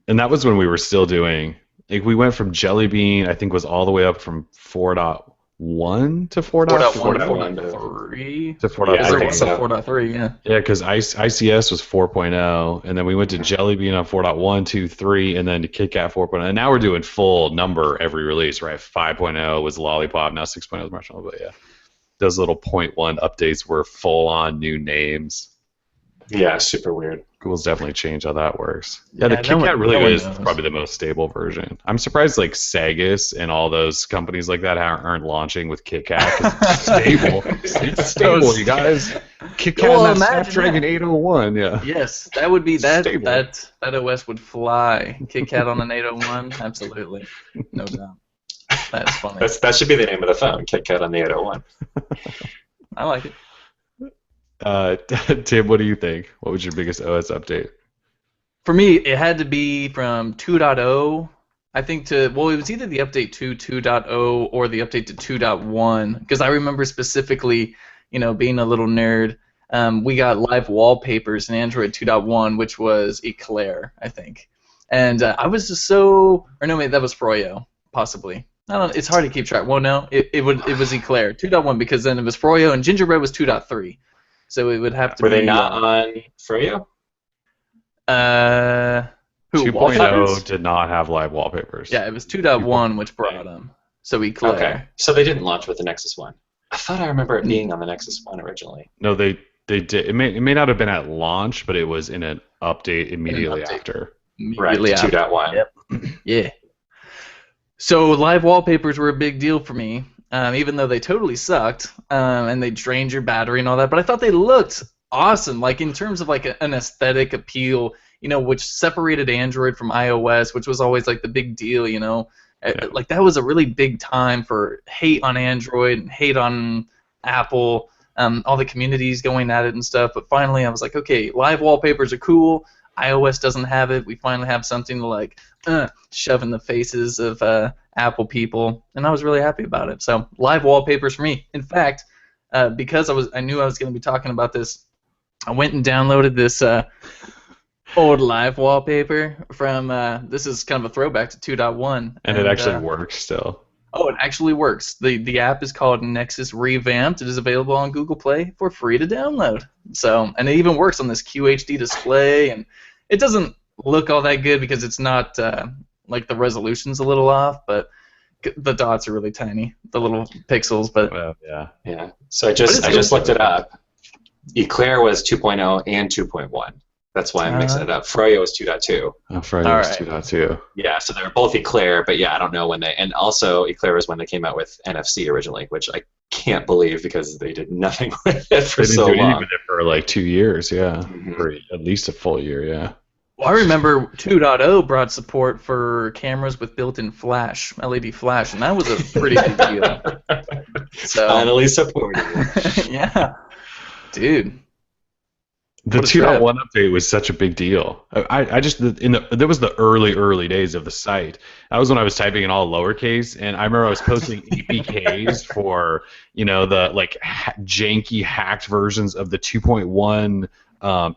And that was when we were still doing, like, we went from Jelly Bean, I think was all the way up from 4.1 to 4.4. 4.1 to 4.3. To 4.3. Yeah, I think so. 4.3, yeah. Yeah, because ICS was 4.0, and then we went to Jelly Bean on 4.1, 2, 3, and then to KitKat 4.0. And now we're doing full number every release, right? 5.0 was Lollipop, now 6.0 is Marshmallow, but yeah. Those little 0.1 updates were full-on new names. Yeah, super weird. Google's definitely changed how that works. Yeah, the Yeah, KitKat really no one is knows. probably the most stable version. I'm surprised like Sagus and all those companies like that aren't launching with KitKat. 'Cause it's stable. It's stable, you guys. KitKat Well, and that imagine Snapdragon that. 801, yeah. Yes, that would be that. Stable. That OS would fly. KitKat on an 801, absolutely, no doubt. That's funny. That should be the name of the phone, KitKat on the 801. I like it. Tim, what do you think? What was your biggest OS update? For me, it had to be from 2.0, I think, it was either the update to 2.0 or the update to 2.1, because I remember specifically, being a little nerd, we got live wallpapers in Android 2.1, which was Eclair, I think. And I was just so, or no, maybe that was Froyo, possibly. I don't know, it's hard to keep track. Well, no, it was Eclair 2.1, because then it was Froyo, and Gingerbread was 2.3. So it would have to Were be. they not on Froyo? Who? 2.0 Wallpapers? did not have live wallpapers. Yeah, it was 2.1 which brought them. So Eclair. Okay, so they didn't launch with the Nexus One. I thought I remember it being on the Nexus One originally. No, they did. It may not have been at launch, but it was in an update immediately update. after. Immediately Right, after. 2.1. Yep. Yeah. So live wallpapers were a big deal for me, even though they totally sucked, and they drained your battery and all that. But I thought they looked awesome, like in terms of like an aesthetic appeal, which separated Android from iOS, which was always like the big deal, Yeah. Like that was a really big time for hate on Android and hate on Apple, all the communities going at it and stuff. But finally, I was like, okay, live wallpapers are cool. iOS doesn't have it. We finally have something to like shove in the faces of Apple people, and I was really happy about it. So live wallpapers for me. In fact, because I knew I was going to be talking about this, I went and downloaded this old live wallpaper from. This is kind of a throwback to 2.1, And it actually works still. Oh, it actually works. The app is called Nexus Revamped. It is available on Google Play for free to download. So, and it even works on this QHD display, and it doesn't look all that good because it's not like the resolution's a little off, but the dots are really tiny, the little pixels. But Yeah. Yeah. So I just looked it up. Eclair was 2.0 and 2.1. That's why I'm mixing it up. Froyo was 2.2. Oh, Friday All was right. 2.2. Yeah, so they're both Eclair, but yeah, I don't know when they. And also, Eclair was when they came out with NFC originally, which I can't believe because they did nothing with it for They didn't so do anything long. with it for like 2 years, yeah. Mhm. For at least a full year, yeah. well, I remember 2.0 brought support for cameras with built-in flash, LED flash, and that was a pretty big deal. So, Finally supported. yeah, dude. The What a trip. 2.1 update was such a big deal. I just there was the early days of the site. That was when I was typing in all lowercase, and I remember I was posting APKs for the like janky hacked versions of the 2.1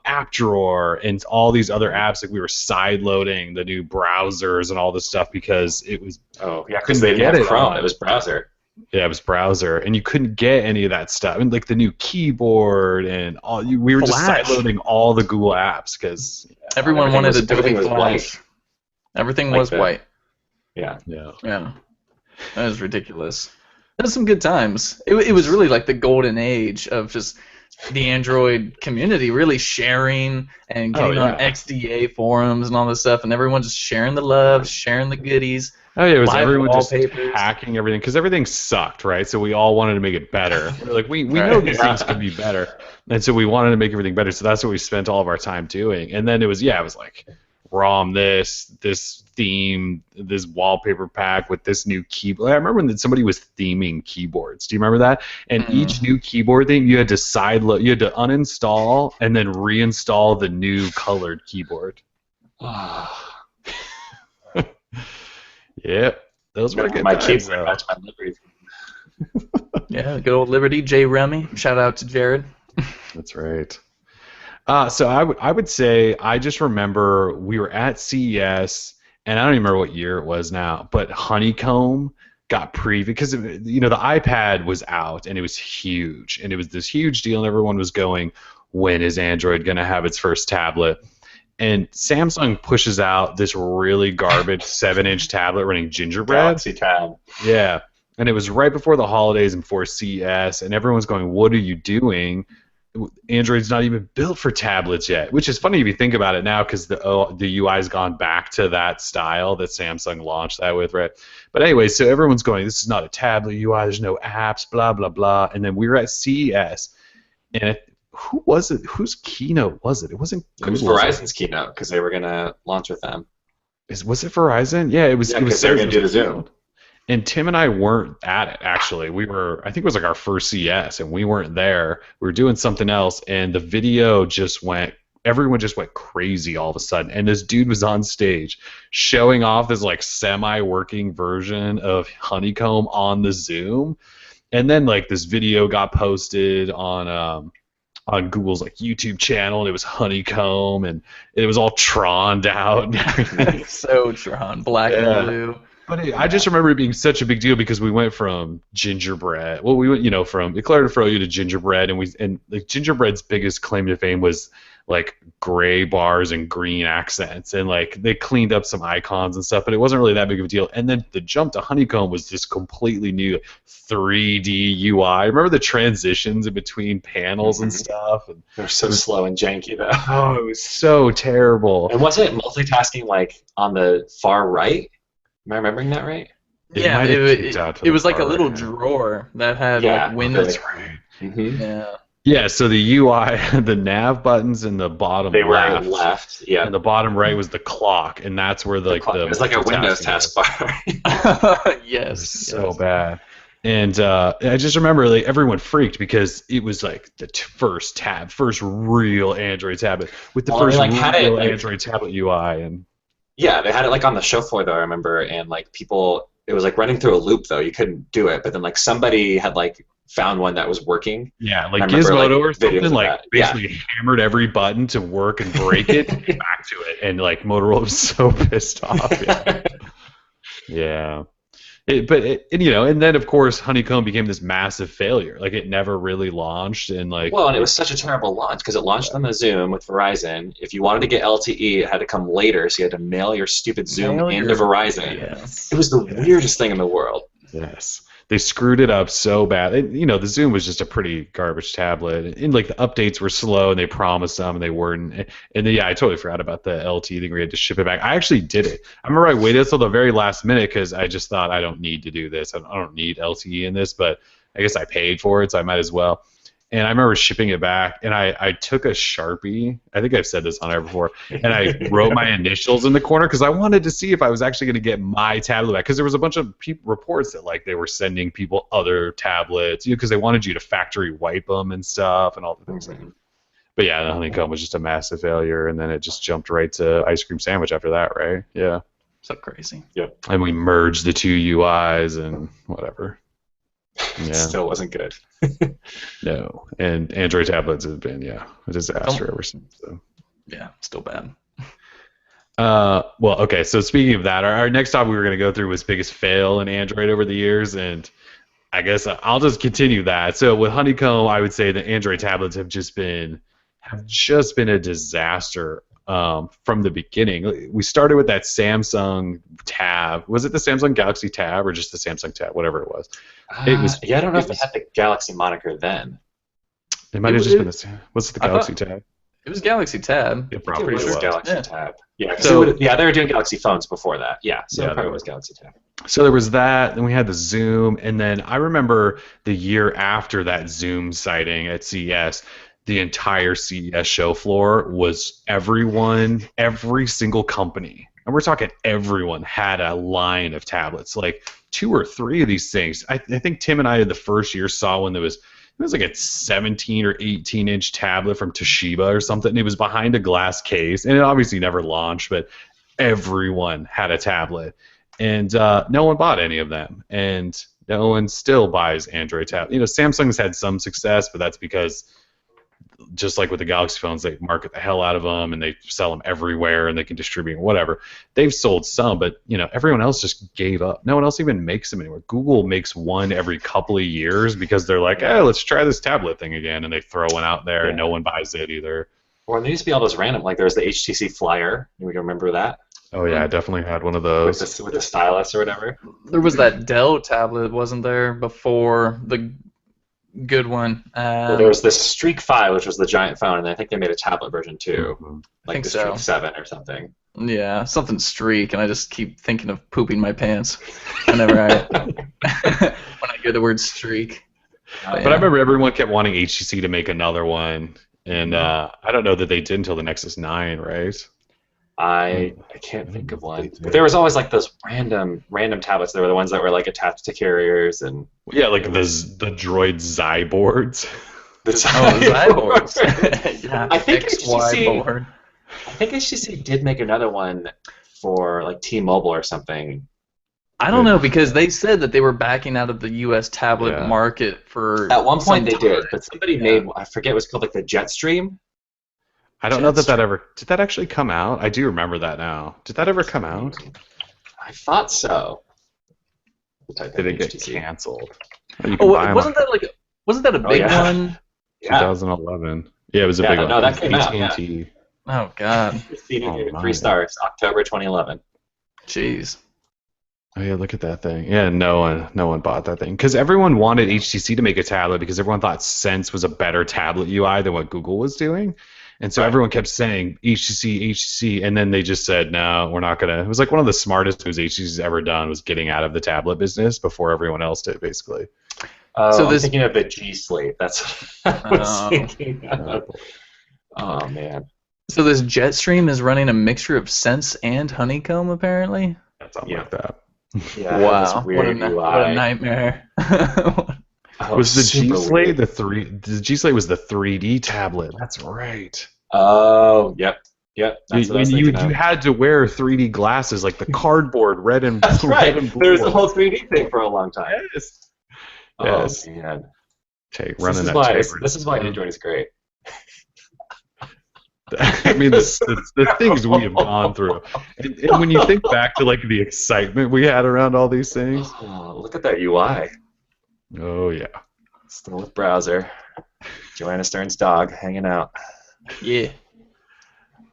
app drawer and all these other apps. Like we were side loading the new browsers and all this stuff because it was Oh, yeah, because they didn't have Chrome. It was browser. Yeah, it was browser, and you couldn't get any of that stuff. And like the new keyboard and all, we were just Flash. sideloading all the Google apps because Everyone wanted everything Adobe was Flash. white. Everything Like was that. white. Yeah. yeah, Yeah, that was ridiculous. That was some good times. It was really like the golden age of just the Android community really sharing and getting on XDA forums and all this stuff, and everyone just sharing the love, sharing the goodies. Oh yeah, it was live everyone just wallpapers. hacking everything because everything sucked, right? So we all wanted to make it better. We're like, we know these things can be better, and so we wanted to make everything better. So that's what we spent all of our time doing. And then it was like ROM this theme, this wallpaper pack with this new keyboard. I remember that somebody was theming keyboards. Do you remember that? And each new keyboard theme, you had to you had to uninstall and then reinstall the new colored keyboard. Yep, those were good times. That's my Liberty. Yeah, good old Liberty, J. Rummy. Shout out to Jared. That's right. So I would say I just remember we were at CES, and I don't even remember what year it was now, but Honeycomb got because the iPad was out and it was huge, and it was this huge deal, and everyone was going, when is Android going to have its first tablet? And Samsung pushes out this really garbage 7-inch tablet running Gingerbread. Galaxy Tab. Yeah. And it was right before the holidays and before CES, and everyone's going, what are you doing? Android's not even built for tablets yet, which is funny if you think about it now because the UI's gone back to that style that Samsung launched that with, right? But anyway, so everyone's going, this is not a tablet UI, there's no apps, blah, blah, blah. And then we were at CES, and who was it? Whose keynote was it? It wasn't Google's. It was Verizon's keynote because they were going to launch with them. Was it Verizon? Yeah, it was. Yeah, it was. They were going to do the Zoom. And Tim and I weren't at it, actually. We were, I think it was like our first CES, and we weren't there. We were doing something else, and the video everyone just went crazy all of a sudden. And this dude was on stage showing off this like semi-working version of Honeycomb on the Zoom. And then like this video got posted on Google's like YouTube channel, and it was Honeycomb, and it was all Tron'd out and everything. So Tron, black and blue. But I just remember it being such a big deal because we went from Gingerbread. Well, we went, from Eclair de Froyo to Gingerbread, and like Gingerbread's biggest claim to fame was like gray bars and green accents, and like they cleaned up some icons and stuff, but it wasn't really that big of a deal. And then the jump to Honeycomb was this completely new 3D UI. Remember the transitions in between panels and stuff? And they're so slow and janky though. Oh, it was so terrible. And wasn't it multitasking like on the far right? Am I remembering that right? Yeah, it was like a little drawer that had like windows. That's right. Mm-hmm. Yeah. Yeah, so the UI, the nav buttons in the bottom they left, were left, yeah, and the bottom right was the clock, and that's where the it was like a Windows taskbar. Yes, so bad. And I just remember like everyone freaked because it was like the first real Android tablet with the first real Android tablet UI, and yeah, they had it like on the show floor though. I remember, and like people, it was like running through a loop though. You couldn't do it, but then like somebody had like found one that was working. Yeah, like Gizmodo or something, like basically hammered every button to work and break it and get back to it. And like Motorola was so pissed off. Yeah. And then of course Honeycomb became this massive failure. Like it never really launched, and like and it was such a terrible launch because it launched on the Zoom with Verizon. If you wanted to get LTE, it had to come later, so you had to mail your stupid Zoom into Verizon. Yes. It was the weirdest thing in the world. Yes. They screwed it up so bad. The Zoom was just a pretty garbage tablet, and like the updates were slow, and they promised them, and they weren't. And then, I totally forgot about the LTE thing. We had to ship it back. I actually did it. I remember I waited until the very last minute because I just thought I don't need to do this. I don't need LTE in this, but I guess I paid for it, so I might as well. And I remember shipping it back, and I took a Sharpie. I think I've said this on air before, and I wrote my initials in the corner because I wanted to see if I was actually going to get my tablet back. Because there was a bunch of reports that like they were sending people other tablets, because they wanted you to factory wipe them and stuff and all the things. Mm-hmm. But yeah, the Honeycomb was just a massive failure, and then it just jumped right to Ice Cream Sandwich after that, right? Yeah. So crazy. Yep. And we merged the two UIs and whatever. Yeah. Still wasn't good. No, and Android tablets have been a disaster ever since. So. Yeah, still bad. Well, okay. So speaking of that, our next topic we were going to go through was biggest fail in Android over the years, and I guess I'll just continue that. So with Honeycomb, I would say the Android tablets have just been a disaster. From the beginning. We started with that Samsung Tab. Was it the Samsung Galaxy Tab or just the Samsung Tab? Whatever it was. I don't know if they had the Galaxy moniker then. It might have just been the. Was it the I Galaxy thought Tab? it was Galaxy Tab. Yeah, I think probably it was was. Galaxy Yeah. Tab. Yeah, 'cause So they were doing Galaxy phones before that. Yeah, so Yeah, it probably they was Galaxy Tab. So there was that, then we had the Zoom, and then I remember the year after that Zoom sighting at CES, the entire CES show floor was every single company, and we're talking everyone had a line of tablets, like 2 or 3 of these things. I think Tim and I the first year saw one that was it was like a 17 or 18-inch tablet from Toshiba or something. And it was behind a glass case, and it obviously never launched, but everyone had a tablet, and no one bought any of them, and no one still buys Android tablets. Samsung's had some success, but that's because just like with the Galaxy phones, they market the hell out of them and they sell them everywhere and they can distribute them, whatever. They've sold some, but everyone else just gave up. No one else even makes them anymore. Google makes one every couple of years because they're like, hey, let's try this tablet thing again, and they throw one out there and no one buys it either. Or there used to be all those random, like there was the HTC Flyer. You remember that? Oh yeah, I definitely had one of those. With the stylus or whatever. there was that Dell tablet, wasn't there, before the good one? Well, there was this Streak 5, which was the giant phone, and I think they made a tablet version too, like think the so. Streak 7 or something. Yeah, something Streak, and I just keep thinking of pooping my pants whenever when I hear the word Streak. But I remember everyone kept wanting HTC to make another one, and I don't know that they did until the Nexus 9, right? I can't think of one. But there was always like those random tablets. There were the ones that were like attached to carriers and Yeah, like the Droid Zyboards. the Zyboards. Yeah, I think XY board. I think HTC did make another one for like T-Mobile or something. I don't know, because they said that they were backing out of the U.S. tablet market for At one point they some did, time. but somebody made, I forget, it was called like the Jetstream. I don't know that ever did that actually come out. I do remember that now. Did that ever come out? I thought so. Did it get canceled? Wasn't that a big one? 2011. Yeah, it was a big one. No, that came out. AT&T. Oh God. Gave it 3 stars. October 2011. Jeez. Oh yeah, look at that thing. Yeah, no one bought that thing because everyone wanted HTC to make a tablet because everyone thought Sense was a better tablet UI than what Google was doing. And so everyone kept saying HTC, and then they just said, no, we're not going to. It was like one of the smartest moves HTC's ever done was getting out of the tablet business before everyone else did, basically. So I'm thinking of the G Slate. That's what I was thinking of. Oh, man. So this Jetstream is running a mixture of Sense and Honeycomb, apparently? Something like that. Yeah, wow, weird what a nightmare. Was the G Slate the G Slate was the 3D tablet? That's right. Oh, yep. That's what I was you thinking of. had to wear 3D glasses, like the cardboard, red and That's right. red and blue. There was the whole 3D thing for a long time. Yes. Oh, man. This is why Android is great. I mean, the things we have gone through, and when you think back to like the excitement we had around all these things. Oh, look at that UI. Oh yeah. Still with browser. Joanna Stern's dog hanging out. Yeah.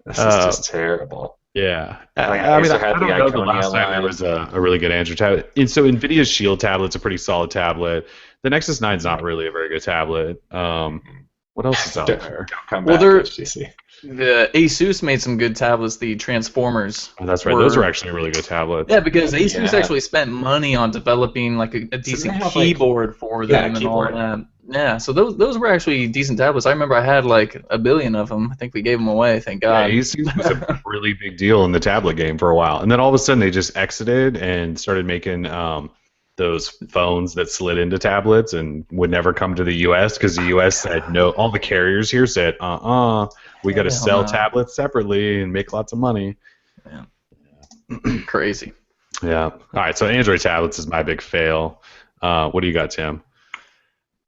This is just terrible. Yeah. I mean, I don't know the last time there was a really good Android tablet. And so NVIDIA's Shield tablet's a pretty solid tablet. The Nexus 9 is not really a very good tablet. What else is out there? Come back, HTC. The Asus made some good tablets, the Transformers. Oh, that's right. Those were actually really good tablets. Yeah, because Asus actually spent money on developing like a decent keyboard for them and all that. Yeah, so those were actually decent tablets. I remember I had like a billion of them. I think we gave them away, thank God. Yeah, Asus was a really big deal in the tablet game for a while. And then all of a sudden they just exited and started making those phones that slid into tablets and would never come to the U.S. because the U.S. said no. All the carriers here said, we got to sell tablets separately and make lots of money. Yeah. Crazy. Yeah. All right, so Android tablets is my big fail. What do you got, Tim?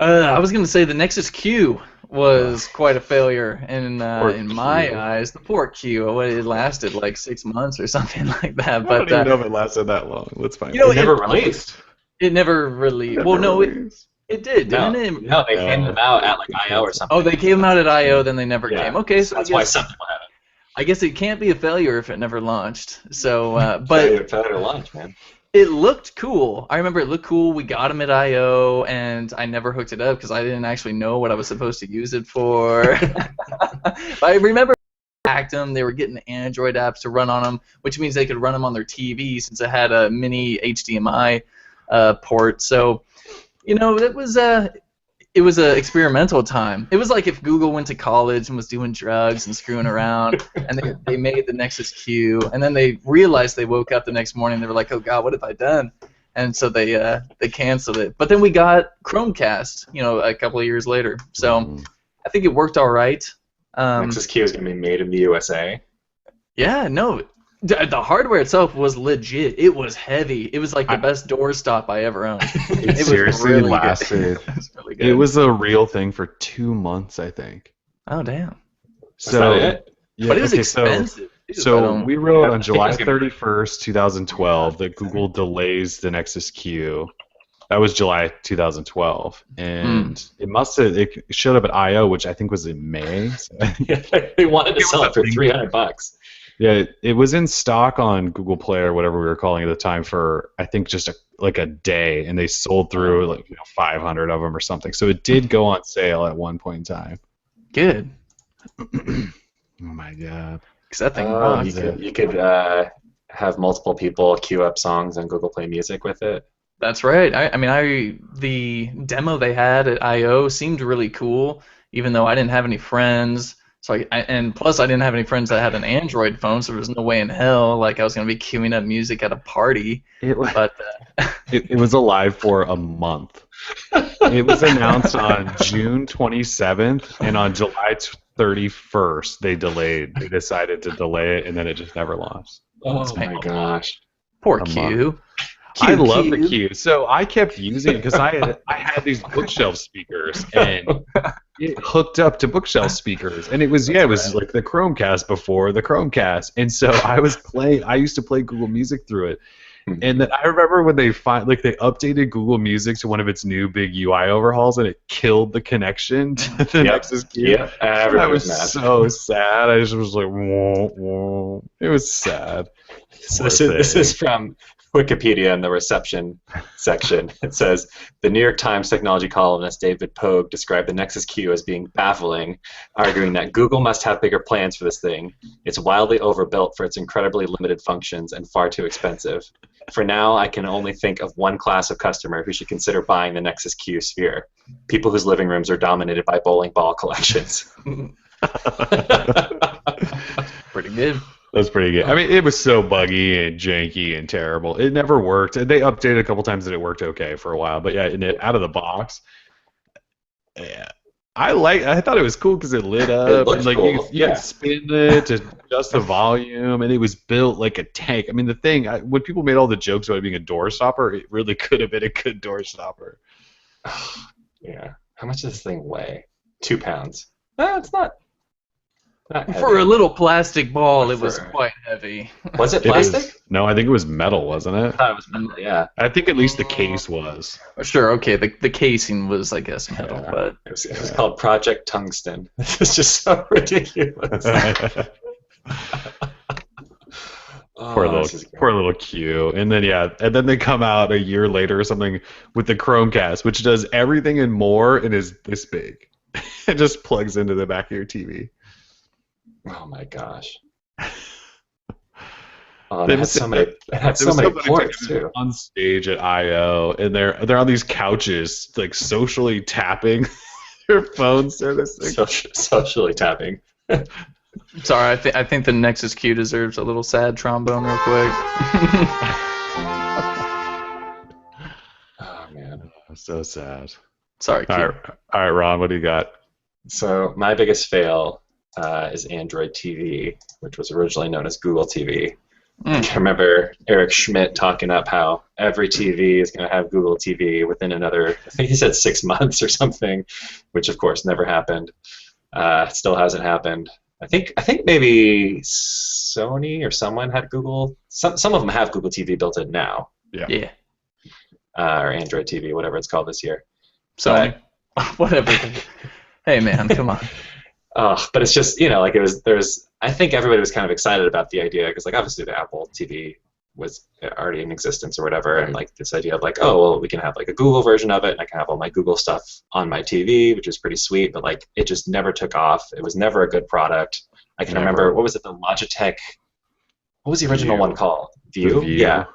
I was going to say the Nexus Q was quite a failure in my eyes. The poor Q, it lasted like 6 months or something like that. But I don't even know if it lasted that long. Let's find out. It never released. It never released. Well, no, it did, didn't it? No, they came them out at like I/O or something. Oh, they came out at I/O, then they never came. Okay, so that's why something happened. I guess it can't be a failure if it never launched. So, but failure to launch, man. It looked cool. I remember it looked cool. We got them at I/O, and I never hooked it up because I didn't actually know what I was supposed to use it for. But I remember hacked them. They were getting Android apps to run on them, which means they could run them on their TV since it had a mini HDMI port. So, it was a experimental time. It was like if Google went to college and was doing drugs and screwing around, and they made the Nexus Q, and then they realized they woke up the next morning, they were like, oh God, what have I done? And so they canceled it. But then we got Chromecast, a couple of years later. So I think it worked all right. Nexus Q is going to be made in the USA. Yeah, no. The hardware itself was legit. It was heavy. It was like the best doorstop I ever owned. It seriously really lasted. It was really good. It was a real thing for 2 months, I think. Oh, damn. So, Was that it? yeah, But it was okay, expensive. So we wrote on I think July it's gonna be- 31st, 2012, that Google delays the Nexus Q. That was July 2012, and it showed up at I/O, which I think was in May. So Yeah, they wanted to sell it for $300. yeah, it was in stock on Google Play or whatever we were calling it at the time for I think just a day, and they sold through like 500 of them or something. So it did go on sale at one point in time. Good. Oh my god! Because that thing Oh, rocks. you could have multiple people queue up songs on Google Play Music with it. That's right. The demo they had at I/O seemed really cool, even though I didn't have any friends. So and plus I didn't have any friends that had an Android phone, so there was no way in hell like I was gonna be queuing up music at a party. But It was alive for a month. It was announced on June 27th, and on July 31st they delayed. They decided to delay it, and then it just never launched. Oh my gosh. poor A Q. I love the Q. So I kept using it because I had these bookshelf speakers, and it hooked up to bookshelf speakers, and it was like the Chromecast before the Chromecast, and so I used to play Google Music through it, and then I remember when they they updated Google Music to one of its new big UI overhauls, and it killed the connection to the Nexus Q. Yeah, I was mad. so sad. I just was like, whoa, whoa. It was sad. So this is from Wikipedia in the reception section. It says, the New York Times technology columnist David Pogue described the Nexus Q as being baffling, arguing that Google must have bigger plans for this thing. It's wildly overbuilt for its incredibly limited functions and far too expensive. For now, I can only think of one class of customer who should consider buying the Nexus Q Sphere. People whose living rooms are dominated by bowling ball collections. Pretty good. That's pretty good. I mean, it was so buggy and janky and terrible. It never worked. They updated a couple times and it worked okay for a while. But yeah, out of the box, yeah, I thought it was cool because it lit up. looked and, cool. you could spin it to adjust the volume, and it was built like a tank. I mean, the thing when people made all the jokes about it being a door stopper, it really could have been a good door stopper. Yeah. How much does this thing weigh? 2 pounds. It's not heavy. For a little plastic ball, it was quite heavy. Was it It was- plastic? no, I think it was metal, wasn't I it? thought it was metal, yeah. I think at least the case was. Sure, okay, the casing was, I guess, metal, Yeah. but It was called Project Tungsten. This is just so ridiculous. Poor little Q. And then they come out a year later or something with the Chromecast, which does everything and more and is this big. It just plugs into the back of your TV. Oh my gosh. Oh, They it had must- so many, it had so many ports too. On stage at I/O, and they're on these couches, like socially tapping their phones to this thing. Socially tapping. sorry, I think the Nexus Q deserves a little sad trombone real quick. Oh man. So sad. Sorry, Q. All right, Ron, what do you got? So my biggest fail is Android TV, which was originally known as Google TV. I remember Eric Schmidt talking up how every TV is going to have Google TV within another, I think he said 6 months or something, which of course never happened. Still hasn't happened. I think maybe Sony or someone had Google. Some of them have Google TV built in now. Yeah. Or Android TV, whatever it's called this year. Sony. Whatever. Hey, man, come on. But it's just, I think everybody was kind of excited about the idea because, like, obviously the Apple TV was already in existence or whatever, and like this idea of like, oh well, we can have like a Google version of it, and I can have all my Google stuff on my TV, which is pretty sweet. But like, it just never took off. It was never a good product. I can remember, what was it, the Logitech? What was the original one called? View? Yeah.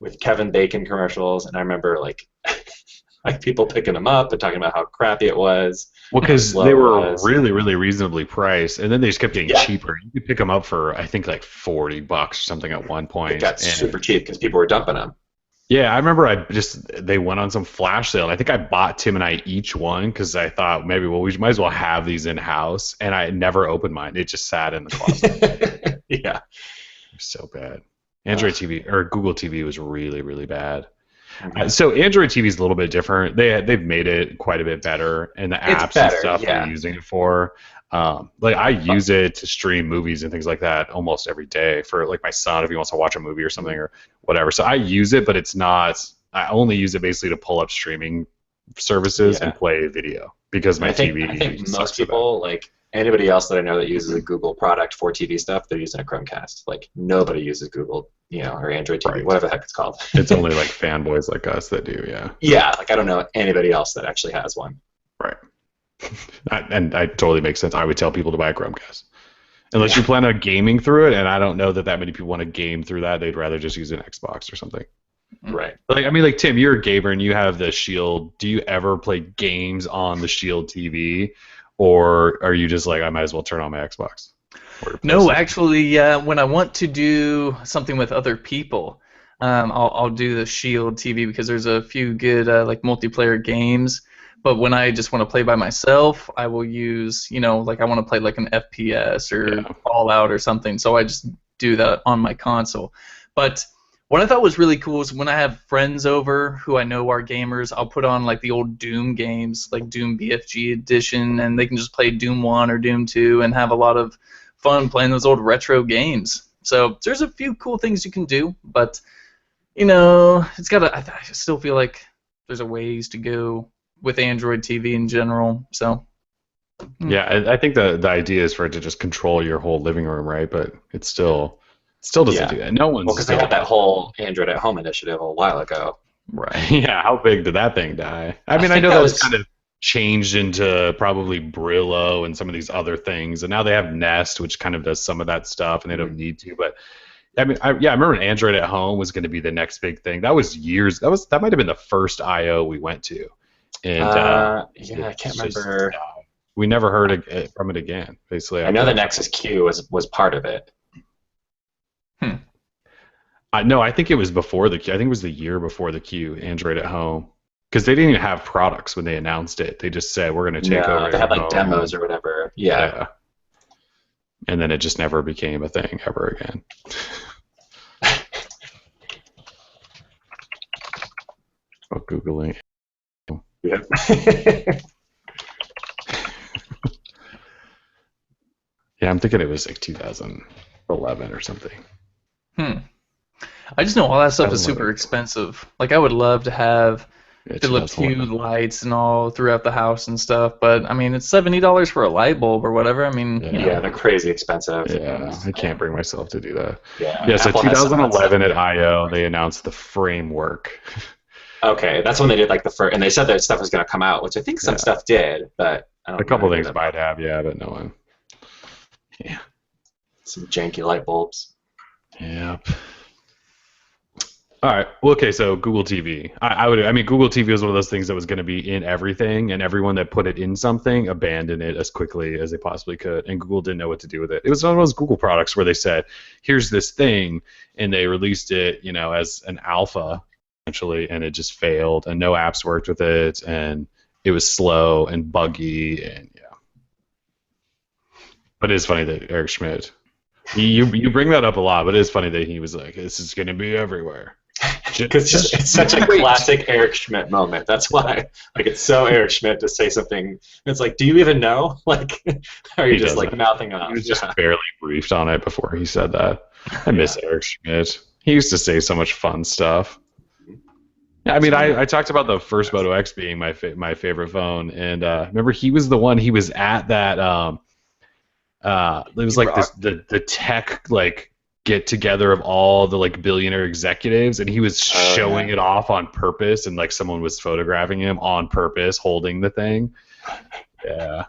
With Kevin Bacon commercials, and I remember like like people picking them up and talking about how crappy it was. Well, because they were really, really reasonably priced, and then they just kept getting cheaper. You could pick them up for, I think, like $40 or something at one point. It got super cheap because people were dumping them. Yeah, I remember they went on some flash sale. And I think I bought Tim and I each one because I thought maybe, well, we might as well have these in house, and I never opened mine. It just sat in the closet. Yeah, it was so bad. Android TV or Google TV was really, really bad. So Android TV is a little bit different. They've made it quite a bit better, and the apps and stuff they're using it for. Like I use it to stream movies and things like that almost every day for like my son if he wants to watch a movie or something or whatever. So I use it, but it's not. I only use it basically to pull up streaming services and play video because my TV. I think most people like. Anybody else that I know that uses a Google product for TV stuff, they're using a Chromecast. Like nobody uses Google, or Android TV, whatever the heck it's called. It's only like fanboys like us that do, yeah. Yeah, like I don't know anybody else that actually has one. Right. And I totally makes sense. I would tell people to buy a Chromecast. Unless you plan on gaming through it, and I don't know that many people want to game through that. They'd rather just use an Xbox or something. Right. Like I mean, like Tim, you're a gamer and you have the Shield. Do you ever play games on the Shield TV? Or are you just like, I might as well turn on my Xbox? No, actually, when I want to do something with other people, I'll do the Shield TV because there's a few good like multiplayer games. But when I just want to play by myself, I will use, like I want to play like an FPS or Fallout or something. So I just do that on my console. But what I thought was really cool is when I have friends over who I know are gamers, I'll put on like the old Doom games, like Doom BFG edition, and they can just play Doom 1 or Doom 2 and have a lot of fun playing those old retro games. So there's a few cool things you can do, but it's got I still feel like there's a ways to go with Android TV in general. So yeah, I think the idea is for it to just control your whole living room, right? But it's still doesn't do that. No one's because they had that whole Android at Home initiative a while ago. Right. Yeah. How big did that thing die? I mean, I know that was kind of changed into probably Brillo and some of these other things, and now they have Nest, which kind of does some of that stuff, and they don't need to. But I mean, I remember when Android at Home was going to be the next big thing. That was years. That might have been the first I/O we went to. And I can't remember. We never heard from it again. Basically, I know the Nexus Q was part of it. No, I think it was before the Q. I think it was the year before the Q, Android at Home. Because they didn't even have products when they announced it. They just said, we're going to take over. They had like demos or whatever. Yeah. And then it just never became a thing ever again. Oh, Googling. Yep. Yeah, I'm thinking it was like 2011 or something. I just know all that stuff is super expensive. Like, I would love to have Philips Hue lights and all throughout the house and stuff, but I mean, it's $70 for a light bulb or whatever. I mean, they're crazy expensive. Yeah, I can't bring myself to do that. Yeah, so 2011 at I/O, they announced the framework. Okay, that's when they did like the first, and they said that stuff was going to come out, which I think some stuff did, but I don't a couple things might have, but no one. Yeah, some janky light bulbs. Yep. All right. Well, okay. So Google TV. I mean, Google TV was one of those things that was going to be in everything, and everyone that put it in something abandoned it as quickly as they possibly could. And Google didn't know what to do with it. It was one of those Google products where they said, "Here's this thing," and they released it, as an alpha, essentially, and it just failed, and no apps worked with it, and it was slow and buggy, and But it is funny that Eric Schmidt. You bring that up a lot, but it is funny that he was like, "This is going to be everywhere." Because it's such a classic Eric Schmidt moment. That's why, it's so Eric Schmidt to say something. It's like, do you even know? Like, are you just mouthing off? He was just barely briefed on it before he said that. I miss Eric Schmidt. He used to say so much fun stuff. Yeah, I mean, I talked about the first Moto X being my favorite phone, and remember he was the one. He was at that. It was like this the tech get together of all the like billionaire executives, and he was showing yeah. it off on purpose, and like someone was photographing him on purpose holding the thing. Yeah.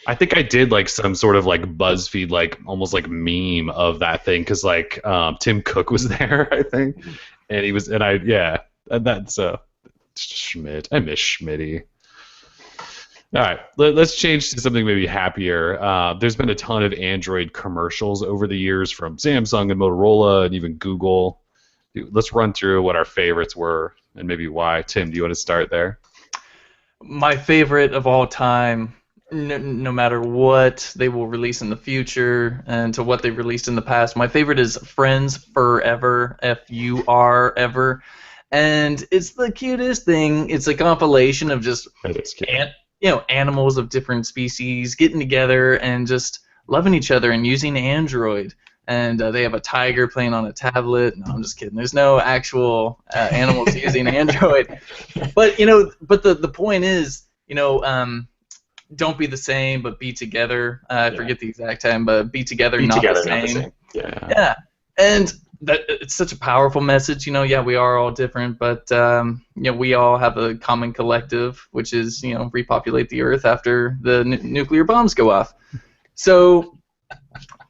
I think I did like some sort of like BuzzFeed like almost like meme of that thing because like Tim Cook was there, I think, and he was, and I, yeah, and that's Schmidt. I miss Schmitty. All right, let's change to something maybe happier. There's been a ton of Android commercials over the years from Samsung and Motorola and even Google. Let's run through what our favorites were and maybe why. Tim, do you want to start there? My favorite of all time, no matter what they will release in the future and to what they released in the past, my favorite is Friends Forever, F-U-R, ever. And it's the cutest thing. It's a compilation of just That is cute. animals of different species getting together and just loving each other and using Android. And they have a tiger playing on a tablet. No, I'm just kidding. There's no actual animals using Android. But the point is, don't be the same, but be together. I forget the exact time, but be together, not the same. Yeah. Yeah, and that it's such a powerful message. Yeah, we are all different, but we all have a common collective, which is repopulate the Earth after the nuclear bombs go off. So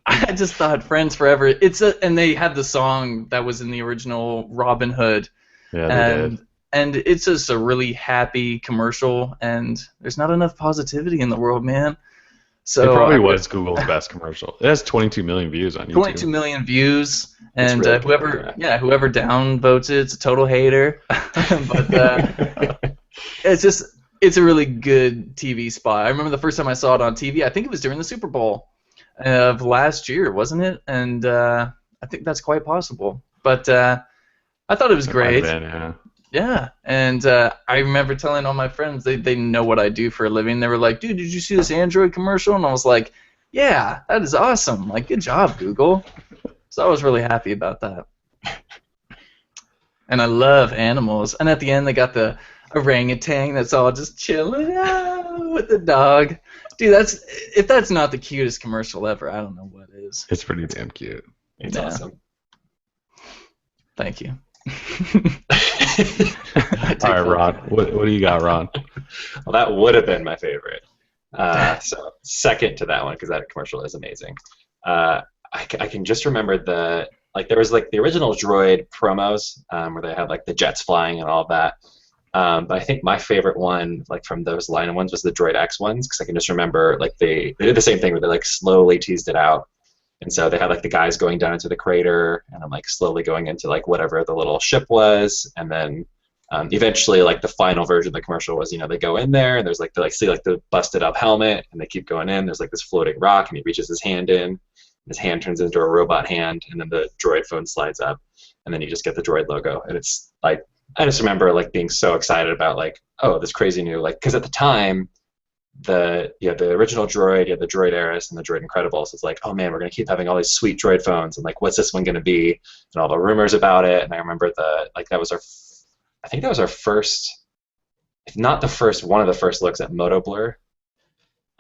I just thought Friends Forever. And they had the song that was in the original Robin Hood. Yeah, they did. And it's just a really happy commercial, and there's not enough positivity in the world, man. So it probably was Google's best commercial. It has 22 million views on YouTube. 22 million views, and really whoever downvotes it's a total hater. But it's a really good TV spot. I remember the first time I saw it on TV. I think it was during the Super Bowl of last year, wasn't it? And I think that's quite possible. But I thought it was great. Might have been, yeah. Yeah, and I remember telling all my friends, they know what I do for a living. They were like, dude, did you see this Android commercial? And I was like, yeah, that is awesome. Like, good job, Google. So I was really happy about that. And I love animals. And at the end, they got the orangutan that's all just chilling out with the dog. Dude, if that's not the cutest commercial ever, I don't know what is. It's pretty damn cute. It's awesome. Thank you. All right, Ron. What do you got, Ron? Well, that would have been my favorite. So second to that one, because that commercial is amazing. I can just remember there was like the original Droid promos where they had like the jets flying and all of that. But I think my favorite one, like from those line of ones, was the Droid X ones, because I can just remember like they did the same thing where they like slowly teased it out. And so they had like the guys going down into the crater, and I'm like slowly going into like whatever the little ship was, and then eventually like the final version of the commercial was they go in there and there's like they see like the busted up helmet, and they keep going in. There's like this floating rock, and he reaches his hand in, and his hand turns into a robot hand, and then the droid phone slides up, and then you just get the droid logo, and it's like I just remember like being so excited about like this crazy new like because at the time. The original Droid, the Droid Aris and the Droid Incredibles. It's like, oh man, we're gonna keep having all these sweet Droid phones, and like, what's this one gonna be? And all the rumors about it. And I remember that was I think that was our first, if not the first, one of the first looks at Moto Blur.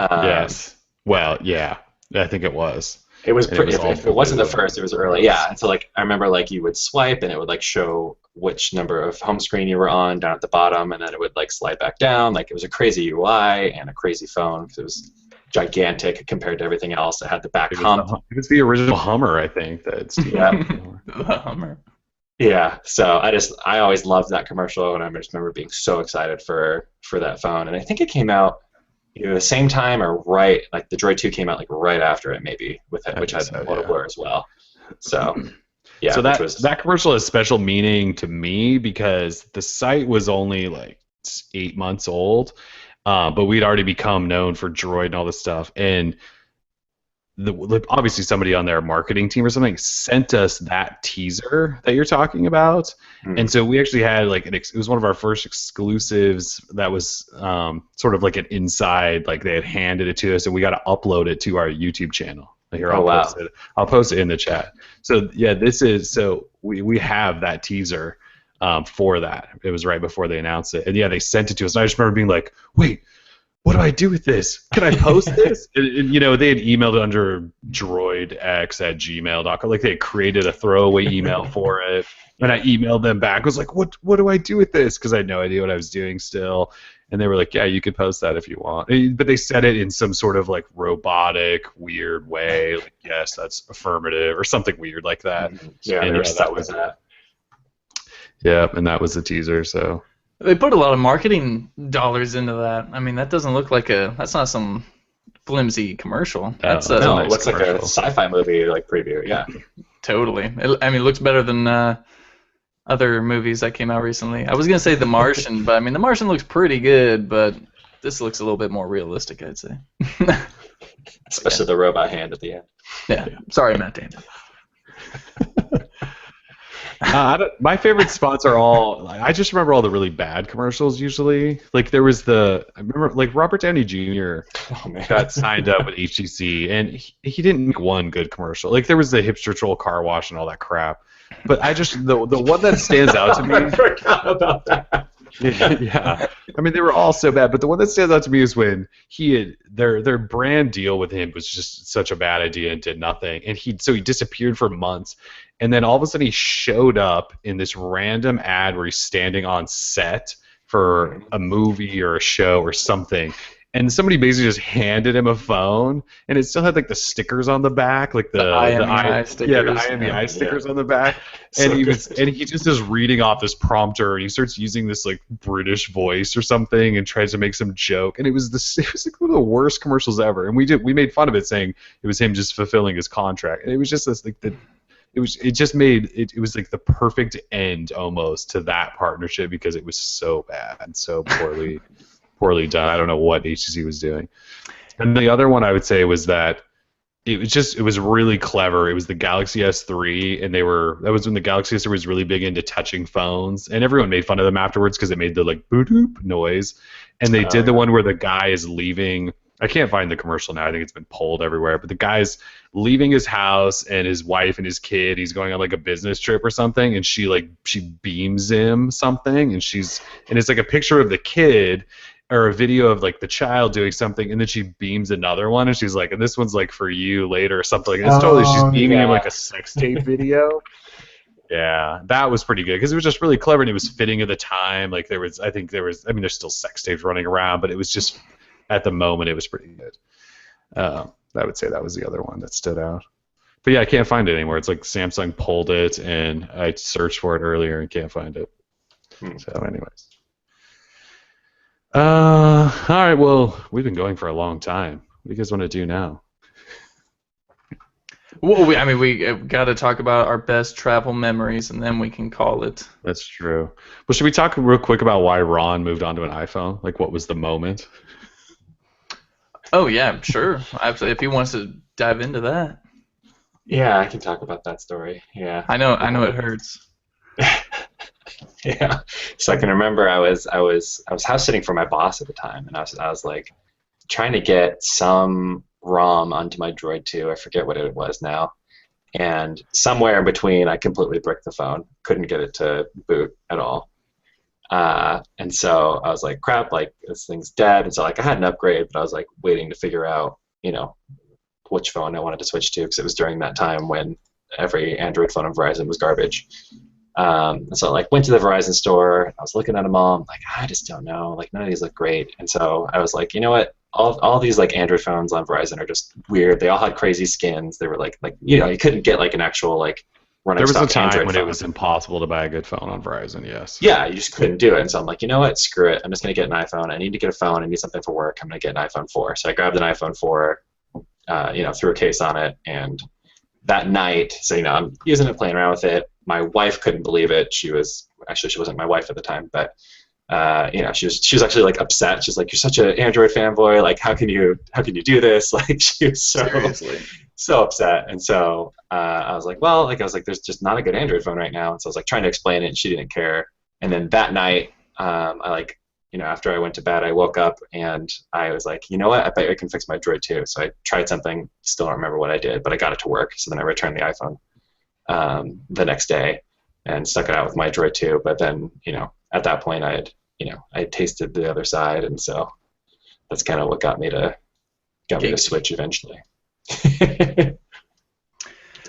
Yes. Well, yeah, I think it was. It was pretty. If it wasn't the first, it was early. Yeah. And so like I remember like you would swipe and it would like show which number of home screen you were on down at the bottom, and then it would like slide back down. Like it was a crazy UI and a crazy phone because it was gigantic compared to everything else. It had the back hump. It was the original Hummer, I think. The Hummer. Yeah. So I always loved that commercial, and I just remember being so excited for that phone. And I think it came out either the same time or right, like the Droid 2 came out like right after it, maybe with it, which had Moto Blur as well. So yeah. So that commercial has special meaning to me because the site was only like 8 months old, but we'd already become known for Droid and all this stuff, and obviously somebody on their marketing team or something sent us that teaser that you're talking about. And so we actually had like it was one of our first exclusives that was sort of like an inside, like they had handed it to us and we got to upload it to our YouTube channel. Here, I'll post it in the chat. So yeah, we have that teaser for that. It was right before they announced it, and yeah, they sent it to us. And I just remember being like, wait, what do I do with this? Can I post this? And, you know, they had emailed it under droidx@gmail.com. Like they had created a throwaway email for it. And I emailed them back. I was like, what do I do with this? Because I had no idea what I was doing still. And they were like, yeah, you could post that if you want. But they said it in some sort of like robotic, weird way. Like, yes, that's affirmative or something weird like that. Yeah, And they were that stuck was with that. Yeah, and that was the teaser. So They put a lot of marketing dollars into that. I mean, that doesn't look like that's not some flimsy commercial. That's it's a No, nice it looks like a commercial. sci-fi movie like preview. Yeah. totally. I mean, it looks better than other movies that came out recently. I was gonna say The Martian, but I mean, The Martian looks pretty good, but this looks a little bit more realistic, I'd say. Especially the robot hand at the end. Yeah. Sorry, Matt Damon. My favorite spots are all. I just remember all the really bad commercials. Usually, like I remember like Robert Downey Jr. Oh man. got signed up with HTC, and he didn't make one good commercial. Like there was the hipster troll car wash and all that crap. But the one that stands out to I me. forgot about that. Yeah, I mean they were all so bad, but the one that stands out to me is when their brand deal with him was just such a bad idea and did nothing, and he disappeared for months, and then all of a sudden he showed up in this random ad where he's standing on set for a movie or a show or something, and somebody basically just handed him a phone, and it still had like the stickers on the back, like the IMEI stickers. Yeah, the IMEI stickers on the back. And he just is reading off this prompter, and he starts using this like British voice or something, and tries to make some joke. And it was like one of the worst commercials ever. And we made fun of it, saying it was him just fulfilling his contract. And it was just this like it was like the perfect end almost to that partnership because it was so bad and so poorly done. I don't know what HTC was doing. And the other one I would say was that it was really clever. It was the Galaxy S3, and that was when the Galaxy S3 was really big into touching phones, and everyone made fun of them afterwards because it made the like boop boop noise. And they did the one where the guy is leaving. I can't find the commercial now. I think it's been pulled everywhere. But the guy's leaving his house and his wife and his kid. He's going on like a business trip or something, and she beams him something, and it's like a picture of the kid or a video of like the child doing something, and then she beams another one, and she's like, and this one's like for you later or something. Like, it's totally she's beaming him like a sex tape video. Yeah, that was pretty good because it was just really clever and it was fitting of the time. Like I mean, there's still sex tapes running around, but it was just at the moment it was pretty good. I would say that was the other one that stood out. But yeah, I can't find it anymore. It's like Samsung pulled it, and I searched for it earlier and can't find it. So, anyways. All right. Well, we've been going for a long time. What do you guys want to do now? Well, we got to talk about our best travel memories, and then we can call it. That's true. Well, should we talk real quick about why Ron moved on to an iPhone? Like, what was the moment? Oh yeah, sure. Absolutely. If he wants to dive into that. Yeah, I can talk about that story. Yeah. I know it hurts. Yeah. So I can remember I was house sitting for my boss at the time, and I was like trying to get some ROM onto my Droid 2. I forget what it was now. And somewhere in between, I completely bricked the phone. Couldn't get it to boot at all. And so I was like, crap, like this thing's dead. And so like I had an upgrade, but I was like waiting to figure out, which phone I wanted to switch to, because it was during that time when every Android phone on Verizon was garbage. So I like went to the Verizon store. I was looking at them all. I'm like, I just don't know. Like none of these look great. And so I was like, you know what? All these like Android phones on Verizon are just weird. They all had crazy skins. They were like you couldn't get like an actual like running stock Android phone. There was a time when phone. it was impossible to buy a good phone on Verizon. Yes. Yeah, you just couldn't do it. And so I'm like, you know what? Screw it. I'm just gonna get an iPhone. I need to get a phone. I need something for work. I'm gonna get an iPhone 4. So I grabbed an iPhone 4. Threw a case on it, and that night, so I'm using it, playing around with it. My wife couldn't believe it. She wasn't my wife at the time, but she was actually like upset. She's like, "You're such an Android fanboy. Like, how can you do this?" Like, she was so upset. And so I was like, there's just not a good Android phone right now. And so I was like trying to explain it, and she didn't care. And then that night, after I went to bed, I woke up and I was like, you know what? I bet I can fix my Droid 2. So I tried something. Still don't remember what I did, but I got it to work. So then I returned the iPhone the next day and stuck it out with my Droid 2. But then, at that point, I had tasted the other side, and so that's kind of what got me to switch eventually.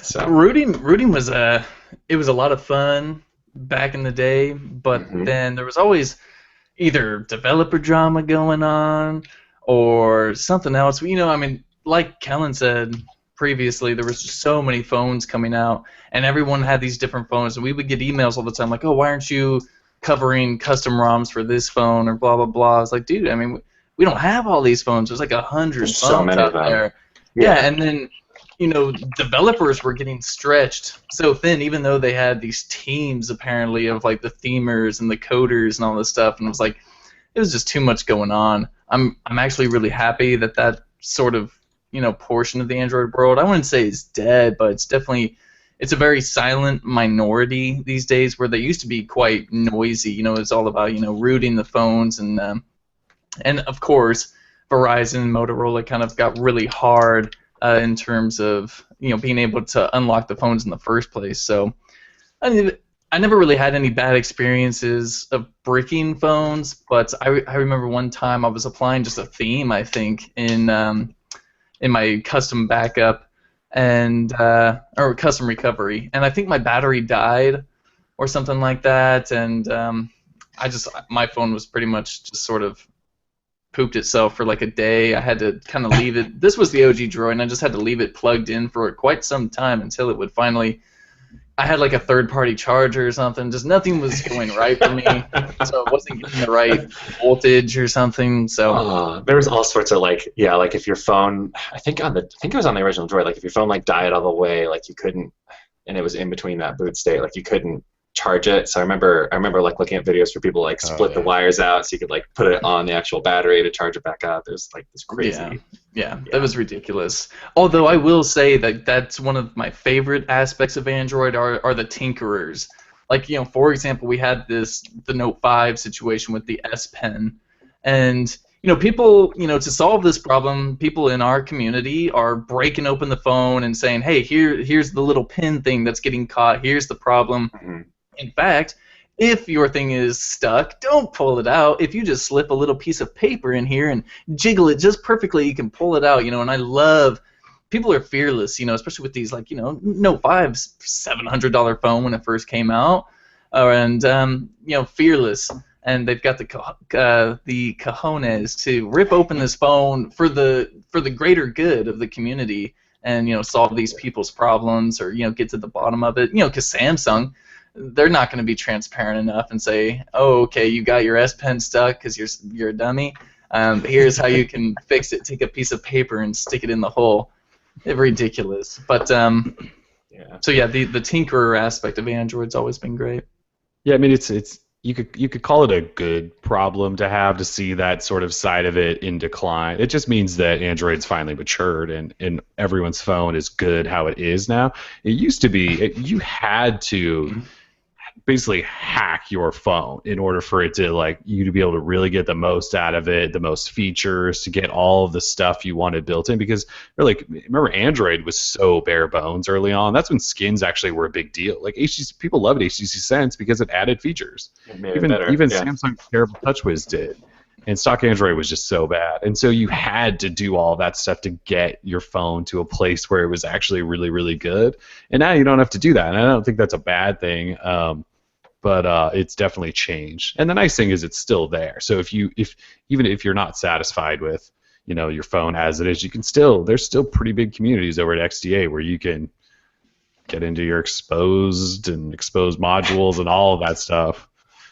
So Rooting was it was a lot of fun back in the day, but then there was always either developer drama going on or something else. You know, I mean, like Kellen said previously, there was just so many phones coming out, and everyone had these different phones, and we would get emails all the time like, "Oh, why aren't you covering custom ROMs for this phone?" or blah blah blah. I was like, dude, I mean, we don't have all these phones. There's like 100 there's phones so many out of them. there. Yeah, and then you know, developers were getting stretched so thin, even though they had these teams apparently of like the themers and the coders and all this stuff, and it was like it was just too much going on. I'm actually really happy that that sort of, you know, portion of the Android world, I wouldn't say it's dead, but it's definitely, it's a very silent minority these days, where they used to be quite noisy. You know, it's all about, you know, rooting the phones, and of course Verizon and Motorola kind of got really hard in terms of, you know, being able to unlock the phones in the first place. So I mean, I never really had any bad experiences of bricking phones, but I remember one time I was applying just a theme, I think, in my custom backup and or custom recovery, and I think my battery died or something like that, and my phone was pretty much just sort of pooped itself for like a day. I had to kind of leave it. This was the OG Droid, and I just had to leave it plugged in for quite some time until it would finally. I had like a third-party charger or something. Just nothing was going right for me, so it wasn't getting the right voltage or something. So there was all sorts of like, yeah, like if your phone, I think it was on the original Droid, like if your phone like died all the way, like you couldn't, and it was in between that boot state, like you couldn't charge it. So I remember like looking at videos for people like split the wires out so you could like put it on the actual battery to charge it back up. It was like this crazy. Yeah, that was ridiculous. Although I will say that that's one of my favorite aspects of Android are the tinkerers. Like, you know, for example, we had the Note 5 situation with the S Pen, and you know, people, you know, to solve this problem, people in our community are breaking open the phone and saying, "Hey, here's the little pin thing that's getting caught. Here's the problem." In fact, if your thing is stuck, don't pull it out. If you just slip a little piece of paper in here and jiggle it just perfectly, you can pull it out, you know. And I love, people are fearless, you know, especially with these, like, you know, Note 5's $700 phone when it first came out, and you know, fearless, and they've got the cojones to rip open this phone for the greater good of the community, and, you know, solve these people's problems, or, you know, get to the bottom of it, you know, because Samsung, they're not going to be transparent enough and say, "Oh, okay, you got your S Pen stuck because you're a dummy. Here's how you can fix it. Take a piece of paper and stick it in the hole." It's ridiculous. But so yeah, the tinkerer aspect of Android's always been great. Yeah, I mean, it's you could call it a good problem to have, to see that sort of side of it in decline. It just means that Android's finally matured, and everyone's phone is good how it is now. It used to be you had to basically hack your phone in order for it to, like, you to be able to really get the most out of it, the most features, to get all of the stuff you wanted built in. Because like, remember, Android was so bare bones early on. That's when skins actually were a big deal. Like, HTC, people loved HTC Sense because it added features. Even Samsung's terrible TouchWiz did. And stock Android was just so bad. And so you had to do all that stuff to get your phone to a place where it was actually really, really good. And now you don't have to do that. And I don't think that's a bad thing. But it's definitely changed. And the nice thing is it's still there. So even if you're not satisfied with, you know, your phone as it is, you can still, there's still pretty big communities over at XDA where you can get into your exposed modules and all of that stuff.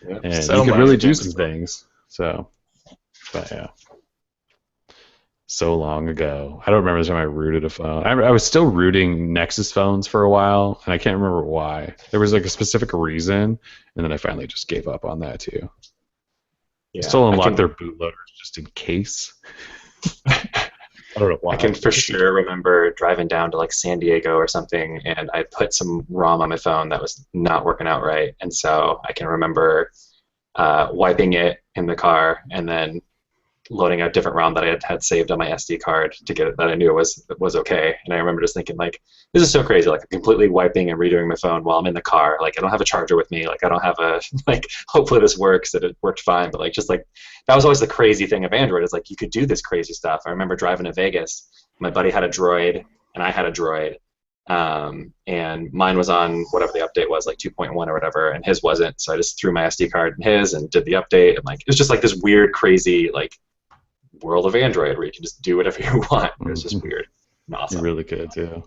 Yep. And so you can really do some things. So, but yeah. So long ago. I don't remember the time I rooted a phone. I was still rooting Nexus phones for a while, and I can't remember why. There was like a specific reason, and then I finally just gave up on that too. Yeah, still unlocked their bootloaders just in case. I don't know why. I can for sure remember driving down to like San Diego or something, and I put some ROM on my phone that was not working out right, and so I can remember wiping it in the car and then loading a different ROM that I had saved on my SD card to get it that I knew was okay. And I remember just thinking like, this is so crazy. Like I'm completely wiping and redoing my phone while I'm in the car. Like I don't have a charger with me. Like I don't have a like. Hopefully this works. That it worked fine. But like just like that was always the crazy thing of Android is like you could do this crazy stuff. I remember driving to Vegas. My buddy had a Droid and I had a Droid. And mine was on whatever the update was, like 2.1 or whatever, and his wasn't. So I just threw my SD card in his and did the update. And like it was just like this weird, crazy like world of Android where you can just do whatever you want. It was just weird and awesome. You really could, yeah.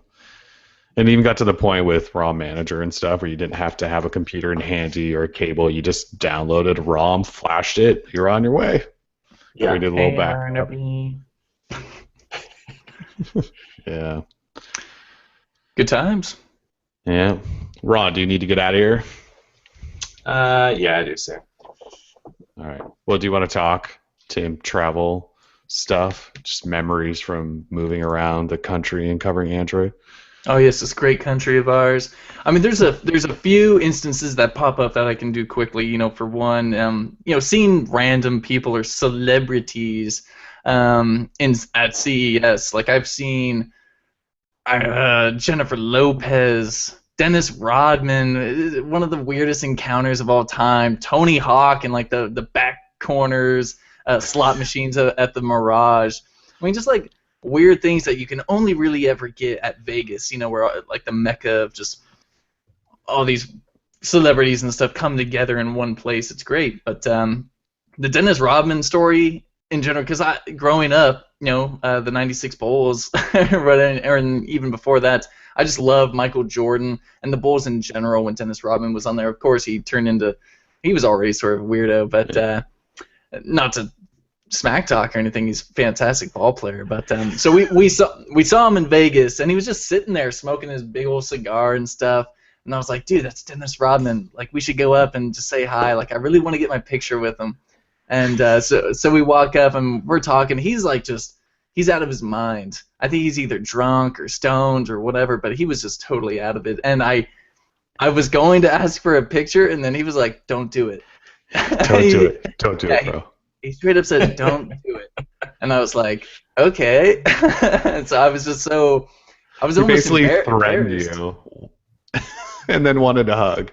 And even got to the point with ROM Manager and stuff where you didn't have to have a computer in handy or a cable. You just downloaded a ROM, flashed it, you're on your way. Yeah. We did a little back. Yeah. Good times. Yeah. Ron, do you need to get out of here? Yeah, I do, sir. All right. Well, do you want to talk to travel stuff, just memories from moving around the country and covering Android? Oh yes, this great country of ours. I mean, there's a few instances that pop up that I can do quickly. You know, for one, seeing random people or celebrities at CES. Like I've seen Jennifer Lopez, Dennis Rodman, one of the weirdest encounters of all time. Tony Hawk in like the back corners, slot machines at the Mirage. I mean, just like weird things that you can only really ever get at Vegas. You know, where like the mecca of just all these celebrities and stuff come together in one place. It's great. But the Dennis Rodman story in general, because growing up, the '96 Bulls, and even before that, I just love Michael Jordan and the Bulls in general. When Dennis Rodman was on there, of course, he was already sort of a weirdo, but not to smack talk or anything. He's a fantastic ball player. But so we saw him in Vegas, and he was just sitting there smoking his big old cigar and stuff. And I was like, dude, that's Dennis Rodman. Like, we should go up and just say hi. Like, I really want to get my picture with him. And so we walk up and we're talking. He's like he's out of his mind. I think he's either drunk or stoned or whatever, but he was just totally out of it. And I was going to ask for a picture, and then he was like, don't do it. Don't do it. Don't do it, bro. He straight up said, don't do it. And I was like, okay. And so I was just so, I was He almost basically threatened embarrassed. you and then wanted a hug.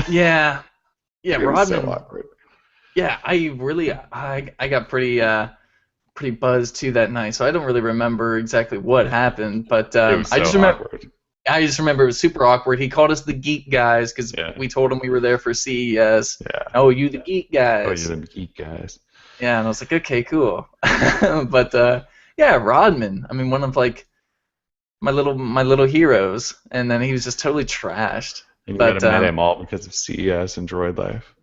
Yeah. Yeah, It was Rodman. so awkward. Yeah, I got pretty buzzed too that night, so I don't really remember exactly what happened, but It was so I just remember awkward. it was super awkward. He called us the geek guys because we told him we were there for CES. Yeah. Oh, you the geek guys. Oh, you're the geek guys. Yeah, and I was like, okay, cool. But yeah, Rodman. I mean, one of like my little heroes, and then he was just totally trashed. And you But, might have met him all because of CES and Droid Life.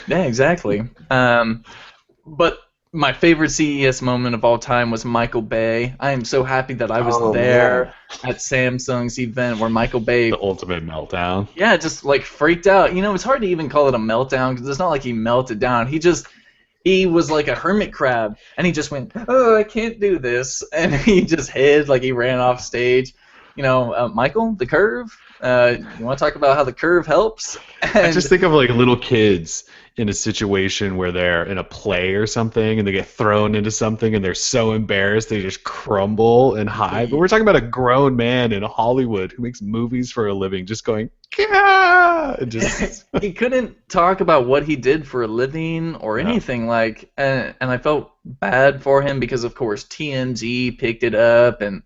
Yeah, exactly. But my favorite CES moment of all time was Michael Bay. I am so happy that I was there at Samsung's event where Michael Bay, The ultimate meltdown. yeah, just like freaked out. You know, it's hard to even call it a meltdown because it's not like he melted down. He was like a hermit crab, and he just went, oh, I can't do this, and he just hid, like he ran off stage. Michael, the curve. You want to talk about how the curve helps? I just think of like little kids in a situation where they're in a play or something and they get thrown into something and they're so embarrassed they just crumble and hide. But we're talking about a grown man in Hollywood who makes movies for a living just going, "Gah!" and just he couldn't talk about what he did for a living or anything and I felt bad for him because of course TMZ picked it up and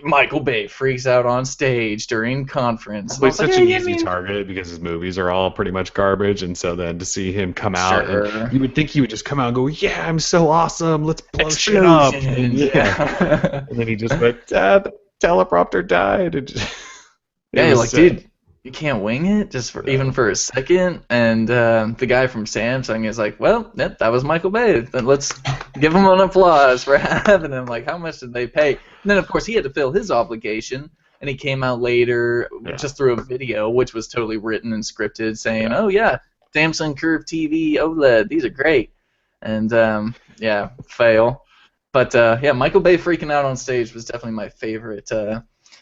Michael Bay freaks out on stage during conference. But he's such an easy target because his movies are all pretty much garbage, and so then to see him come out, and you would think he would just come out and go, "Yeah, I'm so awesome, let's blow shit up." And, and then he just went, "The teleprompter died." And yeah, like, dude, you can't wing it even for a second. And the guy from Samsung is like, well, yep, that was Michael Bay. Then let's give him an applause for having him. Like, how much did they pay? And then, of course, he had to fill his obligation. And he came out later just through a video, which was totally written and scripted, saying, oh, yeah, Samsung Curve TV OLED, these are great. And, fail. But, yeah, Michael Bay freaking out on stage was definitely my favorite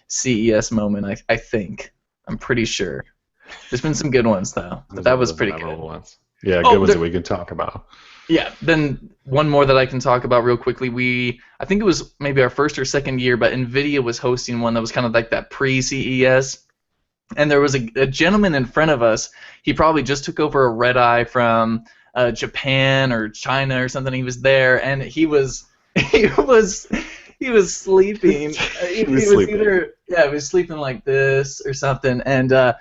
CES moment, I think. I'm pretty sure. There's been some good ones, though. But that was pretty good. Ones. Yeah, good ones that we can talk about. Yeah, then one more that I can talk about real quickly. I think it was maybe our first or second year, but NVIDIA was hosting one that was kind of like that pre-CES. And there was a gentleman in front of us. He probably just took over a red eye from Japan or China or something. He was there, and he was he was sleeping. He was sleeping. He was sleeping like this or something, and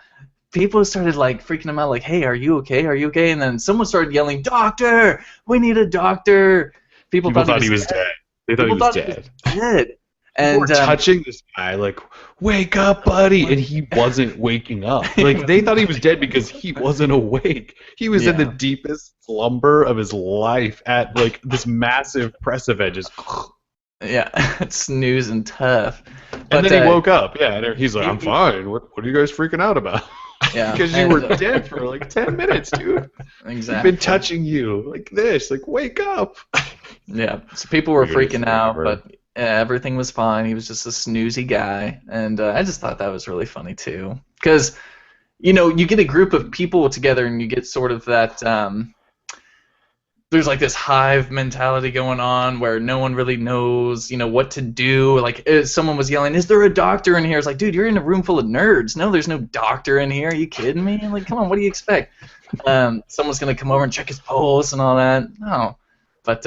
people started like freaking him out, like, "Hey, are you okay? Are you okay?" And then someone started yelling, "Doctor! We need a doctor!" People thought he was dead. They thought he was dead. Dead. And And touching this guy, like, wake up, buddy, and he wasn't waking up. Like they thought he was dead because he wasn't awake. He was in the deepest slumber of his life at like this massive press event, just. Yeah, snoozing tough. And then he woke up. Yeah, and he's like, "I'm fine. What are you guys freaking out about?" Yeah, because you were dead for like 10 minutes, dude. Exactly. I've been touching you like this. Like, wake up. Yeah. So people were freaking out, but everything was fine. He was just a snoozy guy, and I just thought that was really funny too. Because, you get a group of people together, and you get sort of that. There's like this hive mentality going on where no one really knows, what to do. Like someone was yelling, "Is there a doctor in here?" It's like, dude, you're in a room full of nerds. No, there's no doctor in here. Are you kidding me? Like, come on, what do you expect? Someone's gonna come over and check his pulse and all that. No, but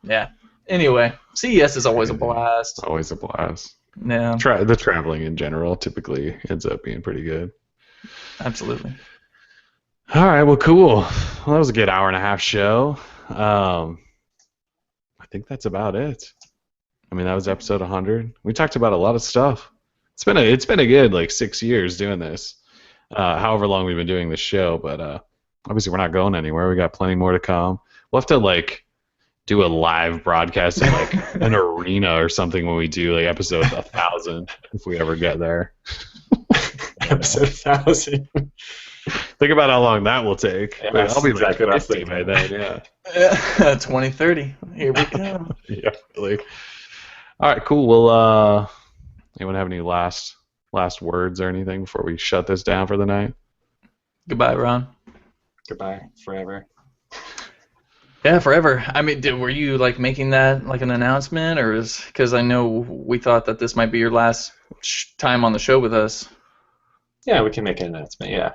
yeah. Anyway, CES is always a blast. Always a blast. Yeah. The traveling in general typically ends up being pretty good. Absolutely. All right, well, cool. Well, that was a good hour and a half show. I think that's about it. I mean, that was episode 100. We talked about a lot of stuff. It's been a good like 6 years doing this. However long we've been doing this show, but obviously we're not going anywhere. We got plenty more to come. We'll have to like do a live broadcast in like an arena or something when we do like episode 1000 if we ever get there. Episode 1000. Think about how long that will take. Yeah, I'll be exactly like 50 by then, yeah. 2030. Here we come. Yeah, really. All right, cool. Well, anyone have any last words or anything before we shut this down for the night? Goodbye, Ron. Goodbye, forever. Yeah, forever. I mean, were you like making that like an announcement, or is because I know we thought that this might be your last time on the show with us? Yeah, we can make an announcement. Yeah.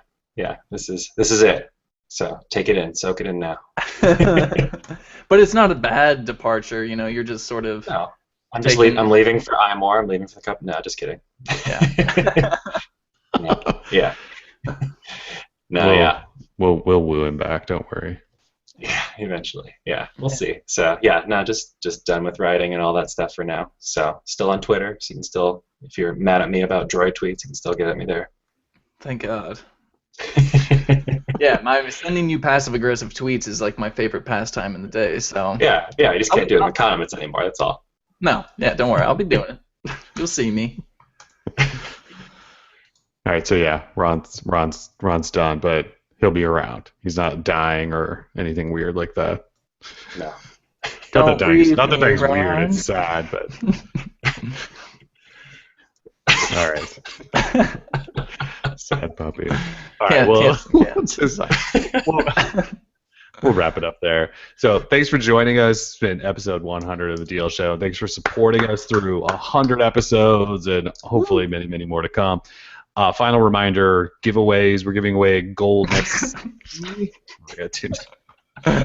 This is it. So take it in, soak it in now. But it's not a bad departure, you're just sort of. No, I'm just leaving. I'm leaving for iMore. I'm leaving for the cup. No, just kidding. Yeah. No, yeah. No, yeah. We'll woo him back. Don't worry. Yeah, eventually. Yeah, we'll see. So yeah, no, just done with writing and all that stuff for now. So still on Twitter, so you can still, if you're mad at me about droid tweets, you can still get at me there. Thank God. Yeah, my sending you passive-aggressive tweets is like my favorite pastime in the day. So yeah, you just can't do it in the comments anymore. That's all. No, yeah, don't worry, I'll be doing it. You'll see me. All right, so yeah, Ron's done, but he'll be around. He's not dying or anything weird like that. No. Not that dying's weird. It's sad, but. All right. Sad puppy. All right, we'll wrap it up there. So thanks for joining us. It's been episode 100 of the DL Show. Thanks for supporting us through 100 episodes and hopefully many, many more to come. Final reminder, giveaways. We're giving away gold next.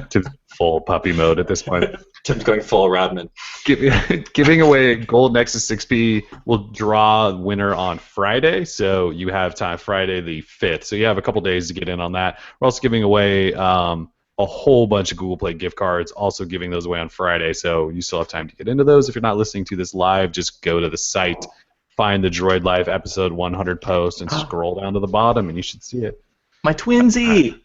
To full puppy mode at this point. Tim's going full Rodman. Giving away gold Nexus 6P. We'll draw a winner on Friday, so you have time Friday the 5th. So you have a couple days to get in on that. We're also giving away a whole bunch of Google Play gift cards, also giving those away on Friday, so you still have time to get into those. If you're not listening to this live, just go to the site, find the Droid Life episode 100 post, and scroll down to the bottom, and you should see it. My twinsy!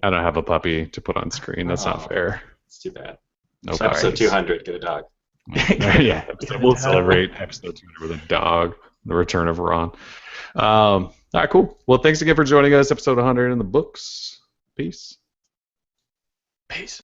I don't have a puppy to put on screen. That's not fair. It's too bad. No, episode 200, get a dog. Yeah, we'll celebrate episode 200 with a dog, the return of Ron. All right, cool. Well, thanks again for joining us. Episode 100 in the books. Peace. Peace.